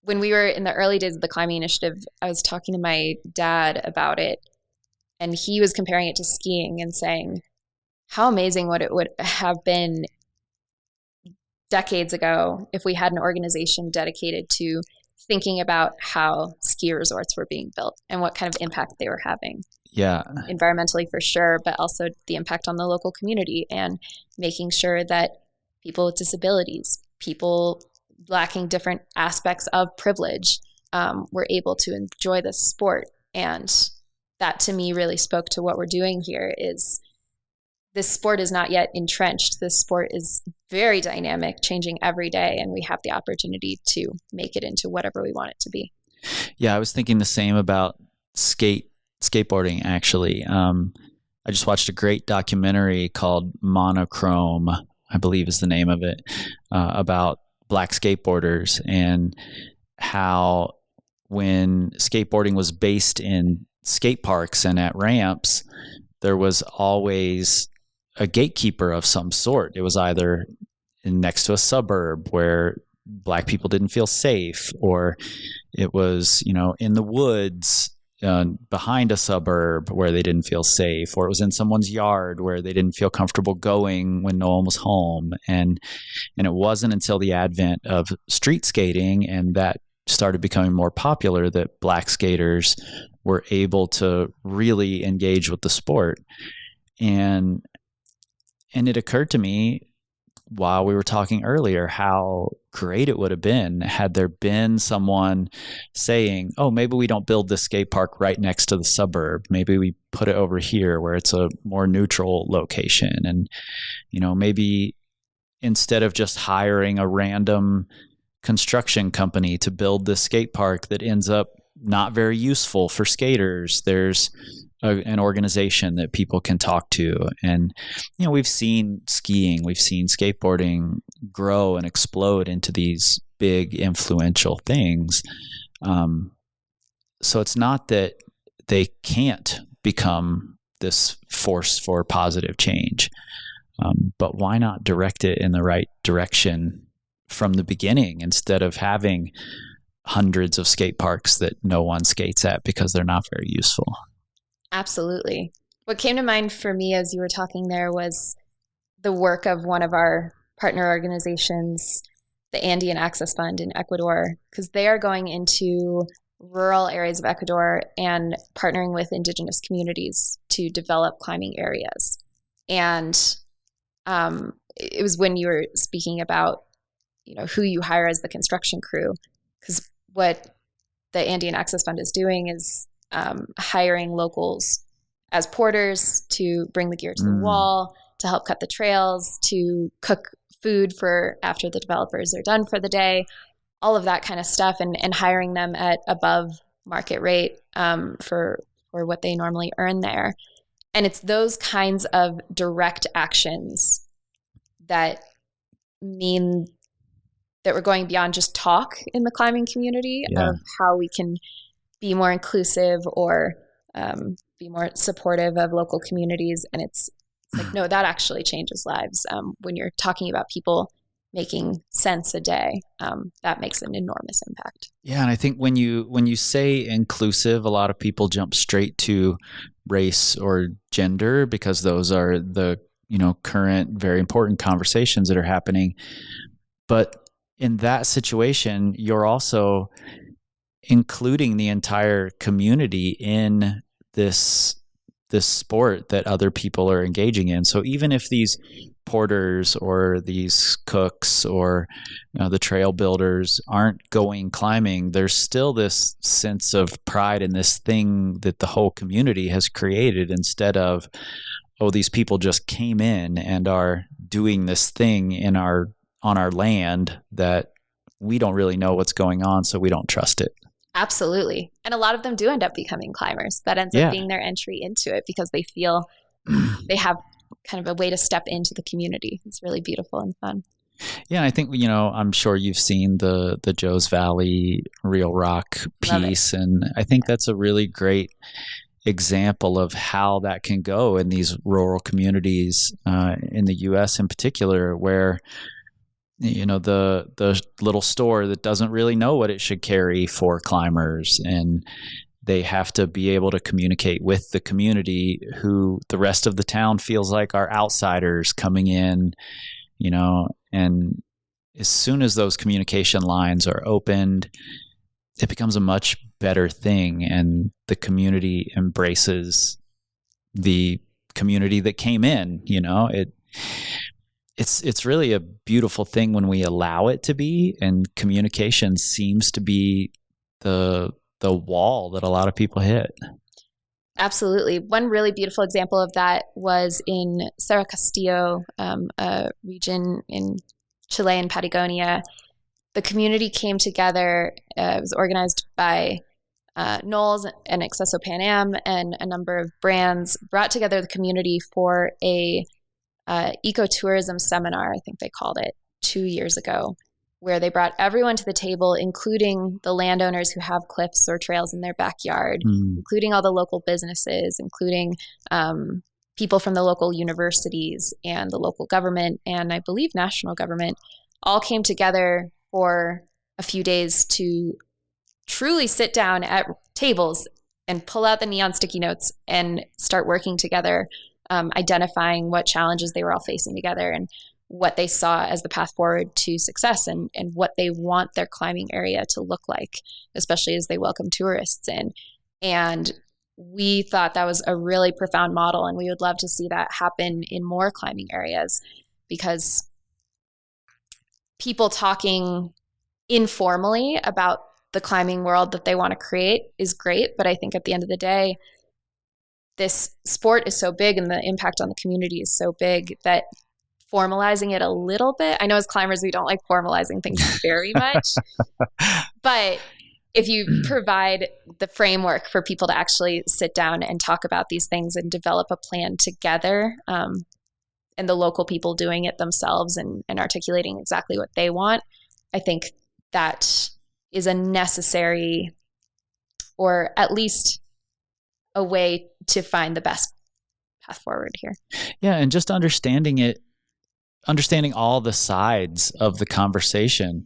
When we were in the early days of the Climbing Initiative, I was talking to my dad about it, and he was comparing it to skiing and saying how amazing what it would have been decades ago if we had an organization dedicated to thinking about how ski resorts were being built and what kind of impact they were having. Yeah. Environmentally for sure, but also the impact on the local community, and making sure that people with disabilities, people lacking different aspects of privilege, were able to enjoy this sport. And that to me really spoke to what we're doing here. Is this sport is not yet entrenched. This sport is very dynamic, changing every day, and we have the opportunity to make it into whatever we want it to be. Yeah, I was thinking the same about skateboarding, actually. I just watched a great documentary called Monochrome, I believe is the name of it, about Black skateboarders, and how when skateboarding was based in skate parks and at ramps, there was always a gatekeeper of some sort. It was either next to a suburb where Black people didn't feel safe, or it was, in the woods behind a suburb where they didn't feel safe, or it was in someone's yard where they didn't feel comfortable going when no one was home. And it wasn't until the advent of street skating and that started becoming more popular that Black skaters were able to really engage with the sport. And it occurred to me while we were talking earlier how great it would have been had there been someone saying, oh, maybe we don't build this skate park right next to the suburb. Maybe we put it over here where it's a more neutral location. And, maybe instead of just hiring a random construction company to build this skate park that ends up not very useful for skaters, there's an organization that people can talk to. And, we've seen skiing, we've seen skateboarding grow and explode into these big influential things. So it's not that they can't become this force for positive change. But why not direct it in the right direction from the beginning instead of having hundreds of skate parks that no one skates at because they're not very useful? Absolutely. What came to mind for me as you were talking there was the work of one of our partner organizations, the Andean Access Fund in Ecuador, because they are going into rural areas of Ecuador and partnering with indigenous communities to develop climbing areas. And it was when you were speaking about, who you hire as the construction crew, because what the Andean Access Fund is doing is hiring locals as porters to bring the gear to the wall, to help cut the trails, to cook food for after the developers are done for the day, all of that kind of stuff, and hiring them at above market rate for what they normally earn there. And it's those kinds of direct actions that mean that we're going beyond just talk in the climbing community of how we can be more inclusive or be more supportive of local communities. And it's like, no, that actually changes lives. When you're talking about people making cents a day, that makes an enormous impact. Yeah, and I think when you say inclusive, a lot of people jump straight to race or gender because those are the current very important conversations that are happening. But in that situation, you're also including the entire community in this sport that other people are engaging in. So even if these porters or these cooks or the trail builders aren't going climbing, there's still this sense of pride in this thing that the whole community has created, instead of, oh, these people just came in and are doing this thing on our land that we don't really know what's going on, so we don't trust it. Absolutely. And a lot of them do end up becoming climbers. That ends up being their entry into it because they feel they have kind of a way to step into the community. It's really beautiful and fun. Yeah, I think, I'm sure you've seen the Joes Valley Real Rock piece, and I think that's a really great example of how that can go in these rural communities in the U.S. in particular, where the little store that doesn't really know what it should carry for climbers, and they have to be able to communicate with the community who the rest of the town feels like are outsiders coming in, and as soon as those communication lines are opened, it becomes a much better thing, and the community embraces the community that came in. It's really a beautiful thing when we allow it to be, and communication seems to be the wall that a lot of people hit. Absolutely. One really beautiful example of that was in Cerro Castillo, a region in Chile and Patagonia. The community came together. It was organized by Knowles and Accesso Pan Am and a number of brands, brought together the community for a ecotourism seminar, I think they called it, 2 years ago, where they brought everyone to the table, including the landowners who have cliffs or trails in their backyard, including all the local businesses, including people from the local universities and the local government, and I believe national government, all came together for a few days to truly sit down at tables and pull out the neon sticky notes and start working together, identifying what challenges they were all facing together and what they saw as the path forward to success, and what they want their climbing area to look like, especially as they welcome tourists in. And we thought that was a really profound model, and we would love to see that happen in more climbing areas, because people talking informally about the climbing world that they want to create is great. But I think at the end of the day, this sport is so big and the impact on the community is so big that formalizing it a little bit, I know as climbers, we don't like formalizing things very much, but if you provide the framework for people to actually sit down and talk about these things and develop a plan together, and the local people doing it themselves and articulating exactly what they want, I think that is a necessary, or at least a way to find the best path forward here. Yeah, and just understanding it understanding all the sides of the conversation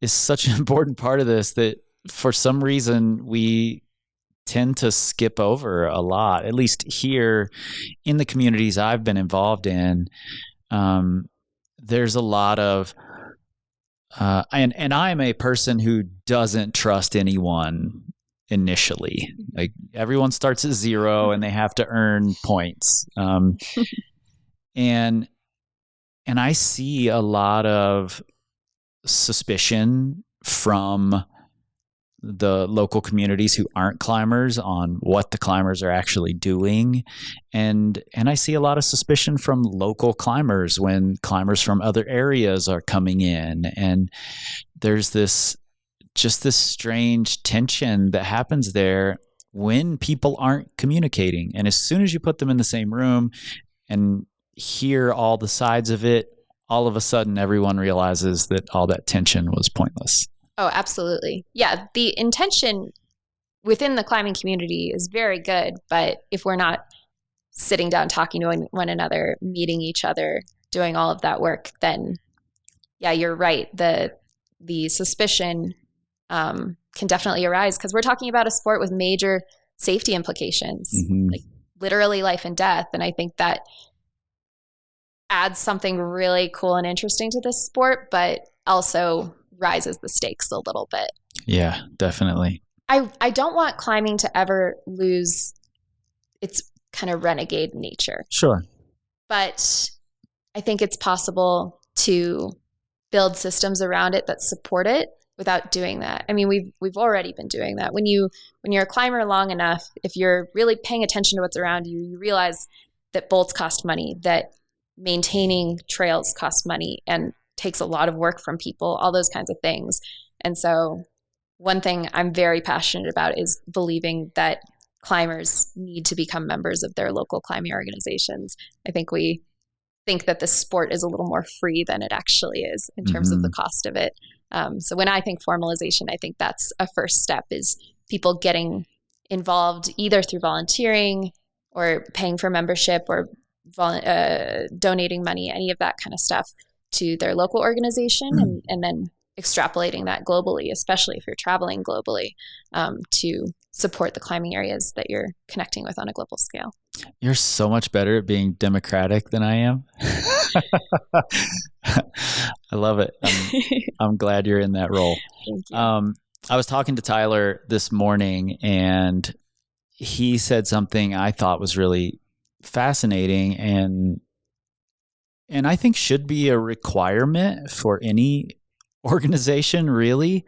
is such an important part of this that for some reason we tend to skip over a lot, at least here in the communities I've been involved in. There's a lot of, and I'm a person who doesn't trust anyone initially. Like everyone starts at zero and they have to earn points. And I see a lot of suspicion from the local communities who aren't climbers on what the climbers are actually doing. And I see a lot of suspicion from local climbers when climbers from other areas are coming in. And there's this strange tension that happens there when people aren't communicating. And as soon as you put them in the same room and hear all the sides of it, all of a sudden everyone realizes that all that tension was pointless. Oh, absolutely. Yeah, the intention within the climbing community is very good, but if we're not sitting down talking to one another, meeting each other, doing all of that work, then yeah, you're right. The suspicion can definitely arise because we're talking about a sport with major safety implications, like literally life and death. And I think that adds something really cool and interesting to this sport, but also rises the stakes a little bit. Yeah, definitely. I don't want climbing to ever lose its kind of renegade nature. Sure. But I think it's possible to build systems around it that support it without doing that. I mean, we've already been doing that. When you're a climber long enough, if you're really paying attention to what's around you, you realize that bolts cost money, that maintaining trails costs money and takes a lot of work from people, all those kinds of things. And so one thing I'm very passionate about is believing that climbers need to become members of their local climbing organizations. I think we think that this sport is a little more free than it actually is in terms of the cost of it. So when I think formalization, I think that's a first step, is people getting involved either through volunteering or paying for membership or donating money, any of that kind of stuff, to their local organization, and then extrapolating that globally, especially if you're traveling globally, to support the climbing areas that you're connecting with on a global scale. You're so much better at being democratic than I am. I love it. I'm glad you're in that role. Thank you. I was talking to Tyler this morning, and he said something I thought was really fascinating and I think should be a requirement for any organization, really,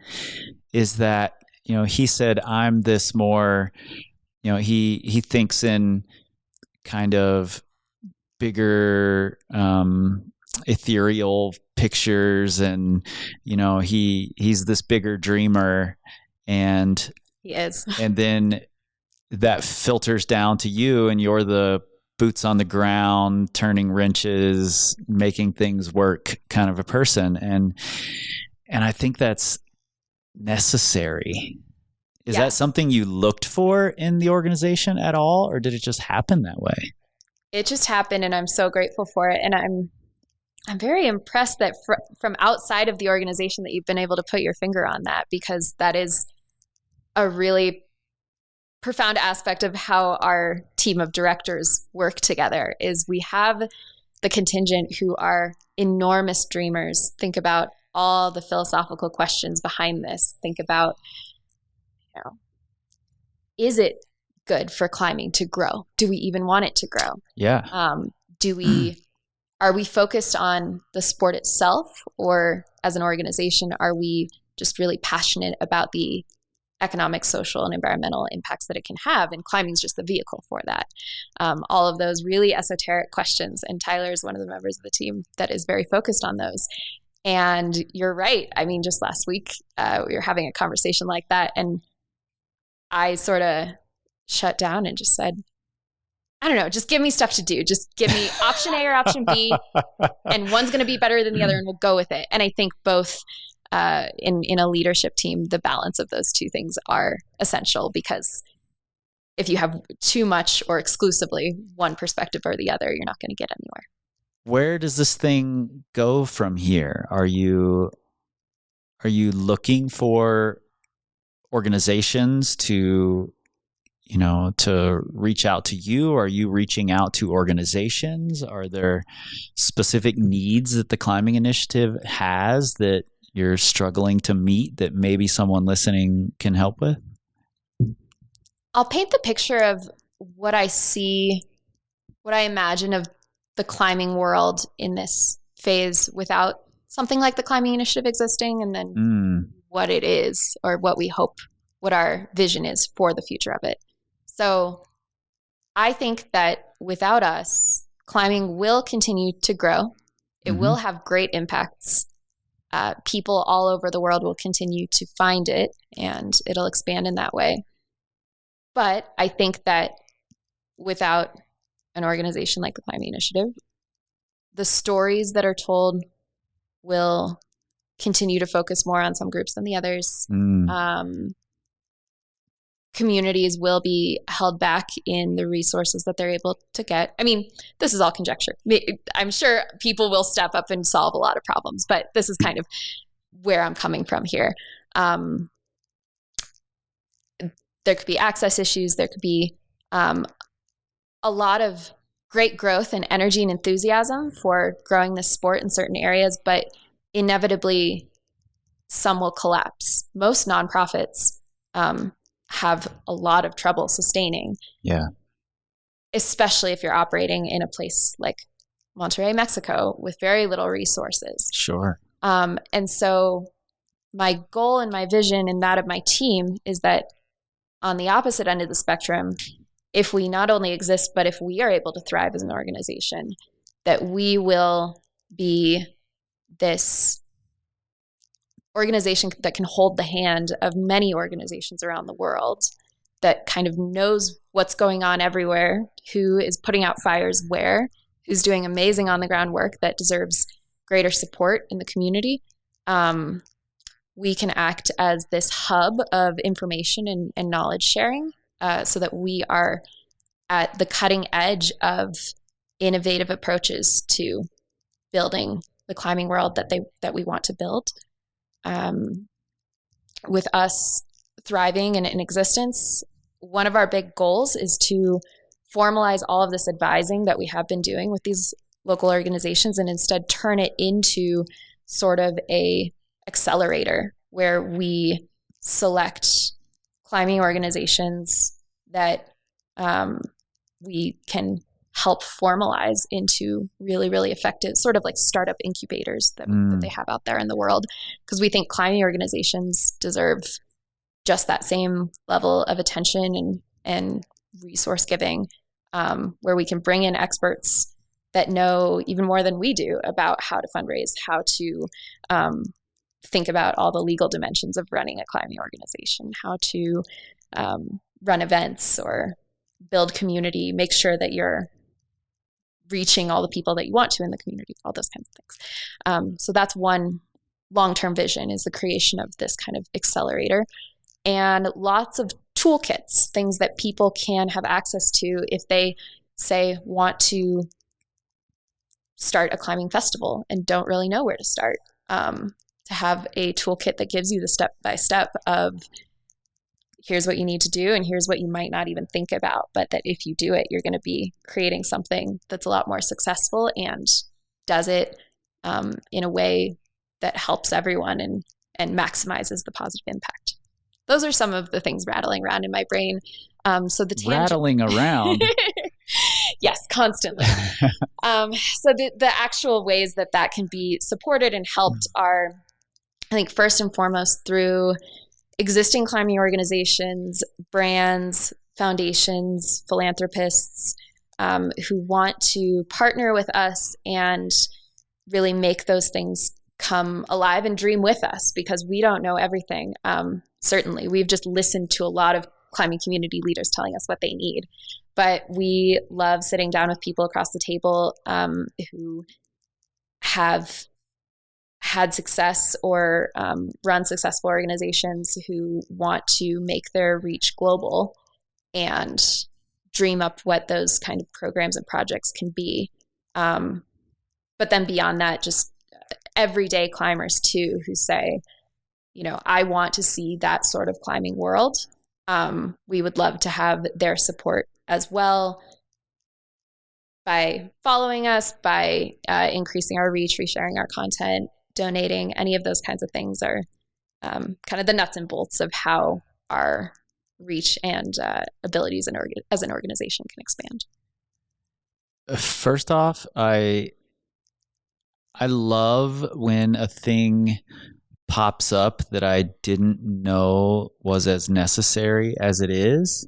is that, he said, I'm this more, he thinks in kind of bigger, ethereal pictures, and, he's this bigger dreamer, and He is. And then that filters down to you, and you're the boots on the ground, turning wrenches, making things work kind of a person. And I think that's necessary. Is that something you looked for in the organization at all, or did it just happen that way? It just happened, and I'm so grateful for it. And I'm very impressed that from outside of the organization that you've been able to put your finger on that, because that is a really profound aspect of how our team of directors work together. Is we have the contingent who are enormous dreamers. Think about all the philosophical questions behind this. Think about, is it good for climbing to grow? Do we even want it to grow? Yeah. Are we focused on the sport itself, or as an organization, are we just really passionate about the economic, social, and environmental impacts that it can have? And climbing is just the vehicle for that. All of those really esoteric questions. And Tyler is one of the members of the team that is very focused on those. And you're right. I mean, just last week, we were having a conversation like that, and I sort of shut down and just said, I don't know, just give me stuff to do. Just give me option A or option B, and one's going to be better than the other, and we'll go with it. And I think both in a leadership team, the balance of those two things are essential, because if you have too much or exclusively one perspective or the other, you're not going to get anywhere. where does this thing go from here? Are you looking for organizations to reach out to you? Are you reaching out to organizations? Are there specific needs that the Climbing Initiative has that you're struggling to meet that maybe someone listening can help with? I'll paint the picture of what I see, what I imagine of the climbing world in this phase without something like the Climbing Initiative existing, and then what it is, or what we hope, what our vision is for the future of it. So I think that without us, climbing will continue to grow. It will have great impacts. People all over the world will continue to find it, and it'll expand in that way. But I think that without an organization like the Climbing Initiative, the stories that are told will continue to focus more on some groups than the others. Communities will be held back in the resources that they're able to get. I mean, this is all conjecture. I'm sure people will step up and solve a lot of problems, but this is kind of where I'm coming from here. There could be access issues. There could be a lot of great growth and energy and enthusiasm for growing this sport in certain areas, but inevitably some will collapse. Most nonprofits have a lot of trouble sustaining. Yeah. Especially if you're operating in a place like Monterrey, Mexico, with very little resources. Sure. And so my goal and my vision and that of my team is that on the opposite end of the spectrum, if we not only exist, but if we are able to thrive as an organization, that we will be this organization that can hold the hand of many organizations around the world, that kind of knows what's going on everywhere, who is putting out fires where, who's doing amazing on the ground work that deserves greater support in the community. We can act as this hub of information and knowledge sharing, so that we are at the cutting edge of innovative approaches to building the climbing world that we want to build. With us thriving and in existence, one of our big goals is to formalize all of this advising that we have been doing with these local organizations, and instead turn it into sort of a accelerator where we select climbing organizations that we can help formalize into really, really effective sort of like startup incubators that they have out there in the world. Because we think climbing organizations deserve just that same level of attention and resource giving, where we can bring in experts that know even more than we do about how to fundraise, how to think about all the legal dimensions of running a climbing organization, how to run events or build community, make sure that you're reaching all the people that you want to in the community, all those kinds of things. So that's one long-term vision, is the creation of this kind of accelerator, and lots of toolkits, things that people can have access to if they, say, want to start a climbing festival and don't really know where to start. To have a toolkit that gives you the step-by-step of here's what you need to do and here's what you might not even think about, but that if you do it, you're going to be creating something that's a lot more successful and does it in a way that helps everyone and maximizes the positive impact. Those are some of the things rattling around in my brain. So the rattling around. Yes, constantly. So the actual ways that can be supported and helped are, I think, first and foremost through existing climbing organizations, brands, foundations, philanthropists who want to partner with us and really make those things come alive and dream with us, because we don't know everything. Certainly, we've just listened to a lot of climbing community leaders telling us what they need. But we love sitting down with people across the table who have had success or run successful organizations who want to make their reach global and dream up what those kind of programs and projects can be. But then beyond that, just everyday climbers too, who say, I want to see that sort of climbing world. We would love to have their support as well by following us, by increasing our reach, resharing our content, donating. Any of those kinds of things are kind of the nuts and bolts of how our reach and abilities as an organization can expand. First off, I love when a thing pops up that I didn't know was as necessary as it is.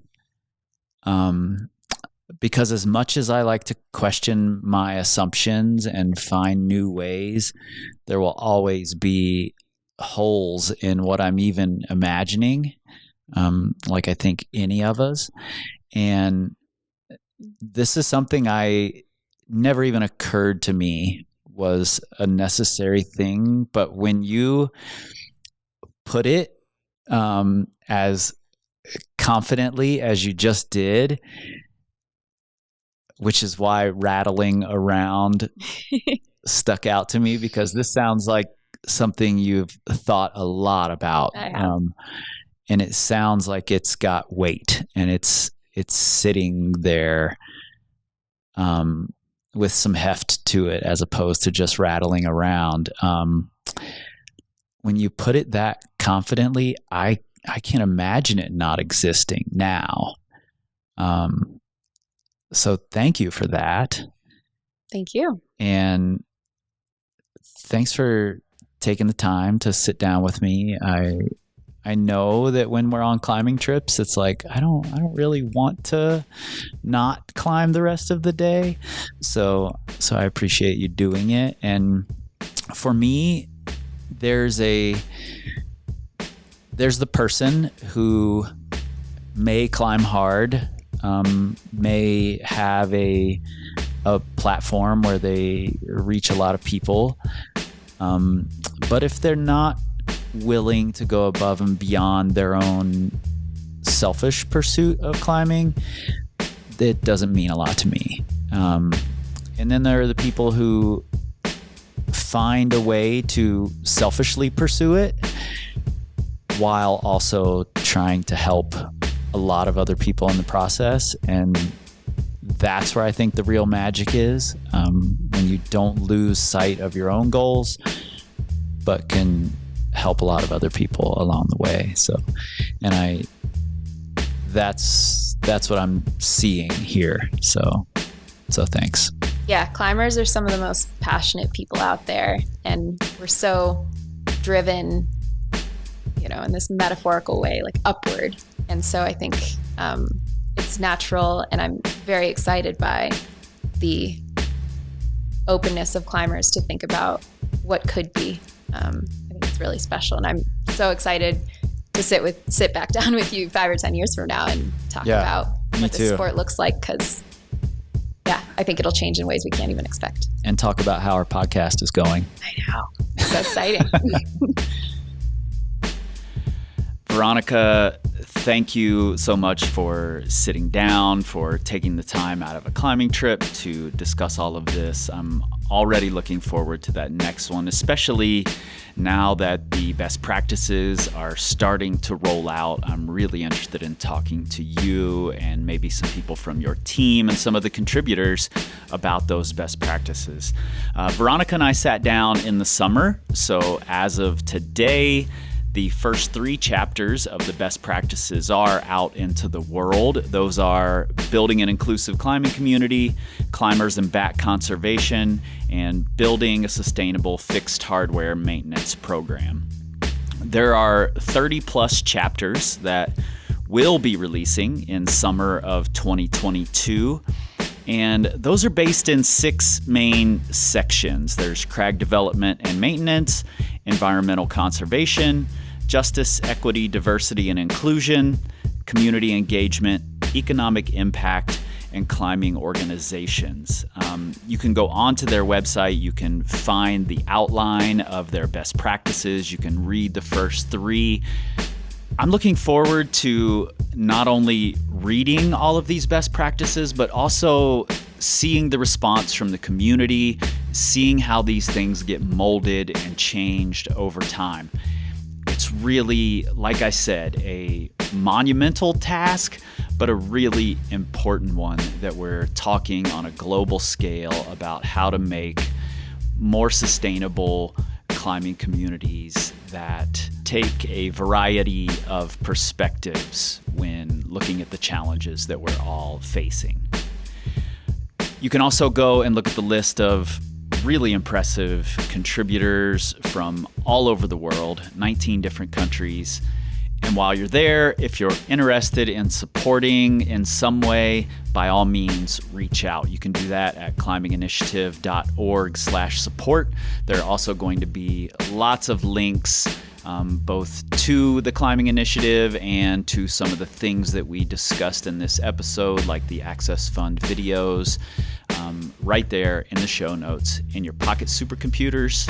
Because as much as I like to question my assumptions and find new ways, there will always be holes in what I'm even imagining, like I think any of us. And this is something I never even occurred to me was a necessary thing. But when you put it as confidently as you just did, which is why rattling around stuck out to me, because this sounds like something you've thought a lot about. And it sounds like it's got weight, and it's sitting there with some heft to it, as opposed to just rattling around. When you put it that confidently, I can't imagine it not existing now. So thank you for that. Thank you. And thanks for taking the time to sit down with me. I know that when we're on climbing trips, it's like, I don't really want to not climb the rest of the day. So I appreciate you doing it. And for me, there's the person who may climb hard, may have a platform where they reach a lot of people. But if they're not willing to go above and beyond their own selfish pursuit of climbing, it doesn't mean a lot to me. And then there are the people who find a way to selfishly pursue it while also trying to help a lot of other people in the process. And that's where I think the real magic is, when you don't lose sight of your own goals, but can help a lot of other people along the way. So, and that's what I'm seeing here. So thanks. Yeah, climbers are some of the most passionate people out there, and we're so driven, in this metaphorical way, like upward. And so I think it's natural, and I'm very excited by the openness of climbers to think about what could be. I think it's really special, and I'm so excited to sit back down with you 5 or 10 years from now and talk about what the sport looks like, because I think it'll change in ways we can't even expect. And talk about how our podcast is going. I know. So exciting. Veronica, thank you so much for sitting down, for taking the time out of a climbing trip to discuss all of this. I'm already looking forward to that next one, especially now that the best practices are starting to roll out. I'm really interested in talking to you and maybe some people from your team and some of the contributors about those best practices. Veronica and I sat down in the summer, so as of today, the first 3 chapters of the best practices are out into the world. Those are building an inclusive climbing community, climbers and back conservation, and building a sustainable fixed hardware maintenance program. There are 30 plus chapters that will be releasing in summer of 2022. And those are based in 6 main sections. There's crag development and maintenance, environmental conservation, justice, equity, diversity, and inclusion, community engagement, economic impact, and climbing organizations. You can go onto their website. You can find the outline of their best practices. You can read the first 3. I'm looking forward to not only reading all of these best practices, but also seeing the response from the community seeing how these things get molded and changed over time. It's really, like I said, a monumental task, but a really important one that we're talking on a global scale about how to make more sustainable climbing communities that take a variety of perspectives when looking at the challenges that we're all facing. You can also go and look at the list of really impressive contributors from all over the world, 19 different countries. And while you're there, if you're interested in supporting in some way, by all means, reach out. You can do that at climbinginitiative.org/support. There are also going to be lots of links both to the Climbing Initiative and to some of the things that we discussed in this episode, like the Access Fund videos, right there in the show notes in your pocket supercomputers.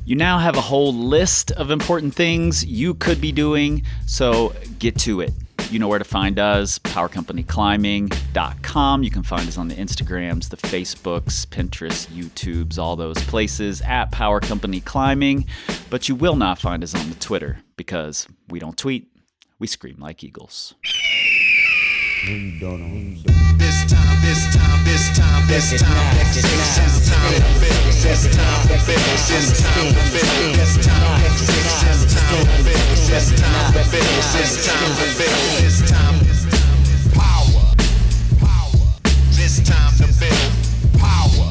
You now have a whole list of important things you could be doing, so get to it. You know where to find us, powercompanyclimbing.com. You can find us on the Instagrams, the Facebooks, Pinterest, YouTubes, all those places at Power Company Climbing. But you will not find us on the Twitter because we don't tweet, we scream like eagles. Maybe don't know. This time, this time, this time, this time, this time, this time, this time, this time, this time, this time, power, this time to build power,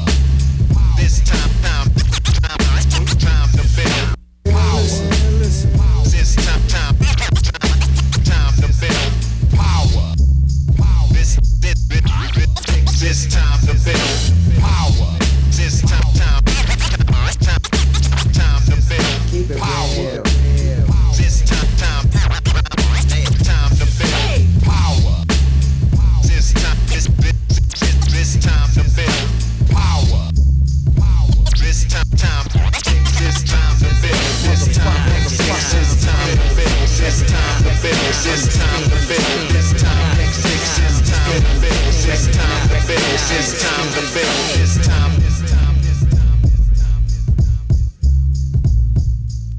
this time to build power, this time to build power. This time to build power. This time to build power. This time to build power. This time to build power. This time to build. This time to build. This time to build. This time to build. This time to build. This time to build. This time to build. This time to build. This time.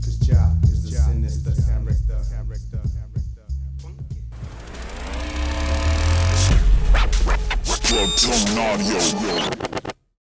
Cause Jah is the sinister character.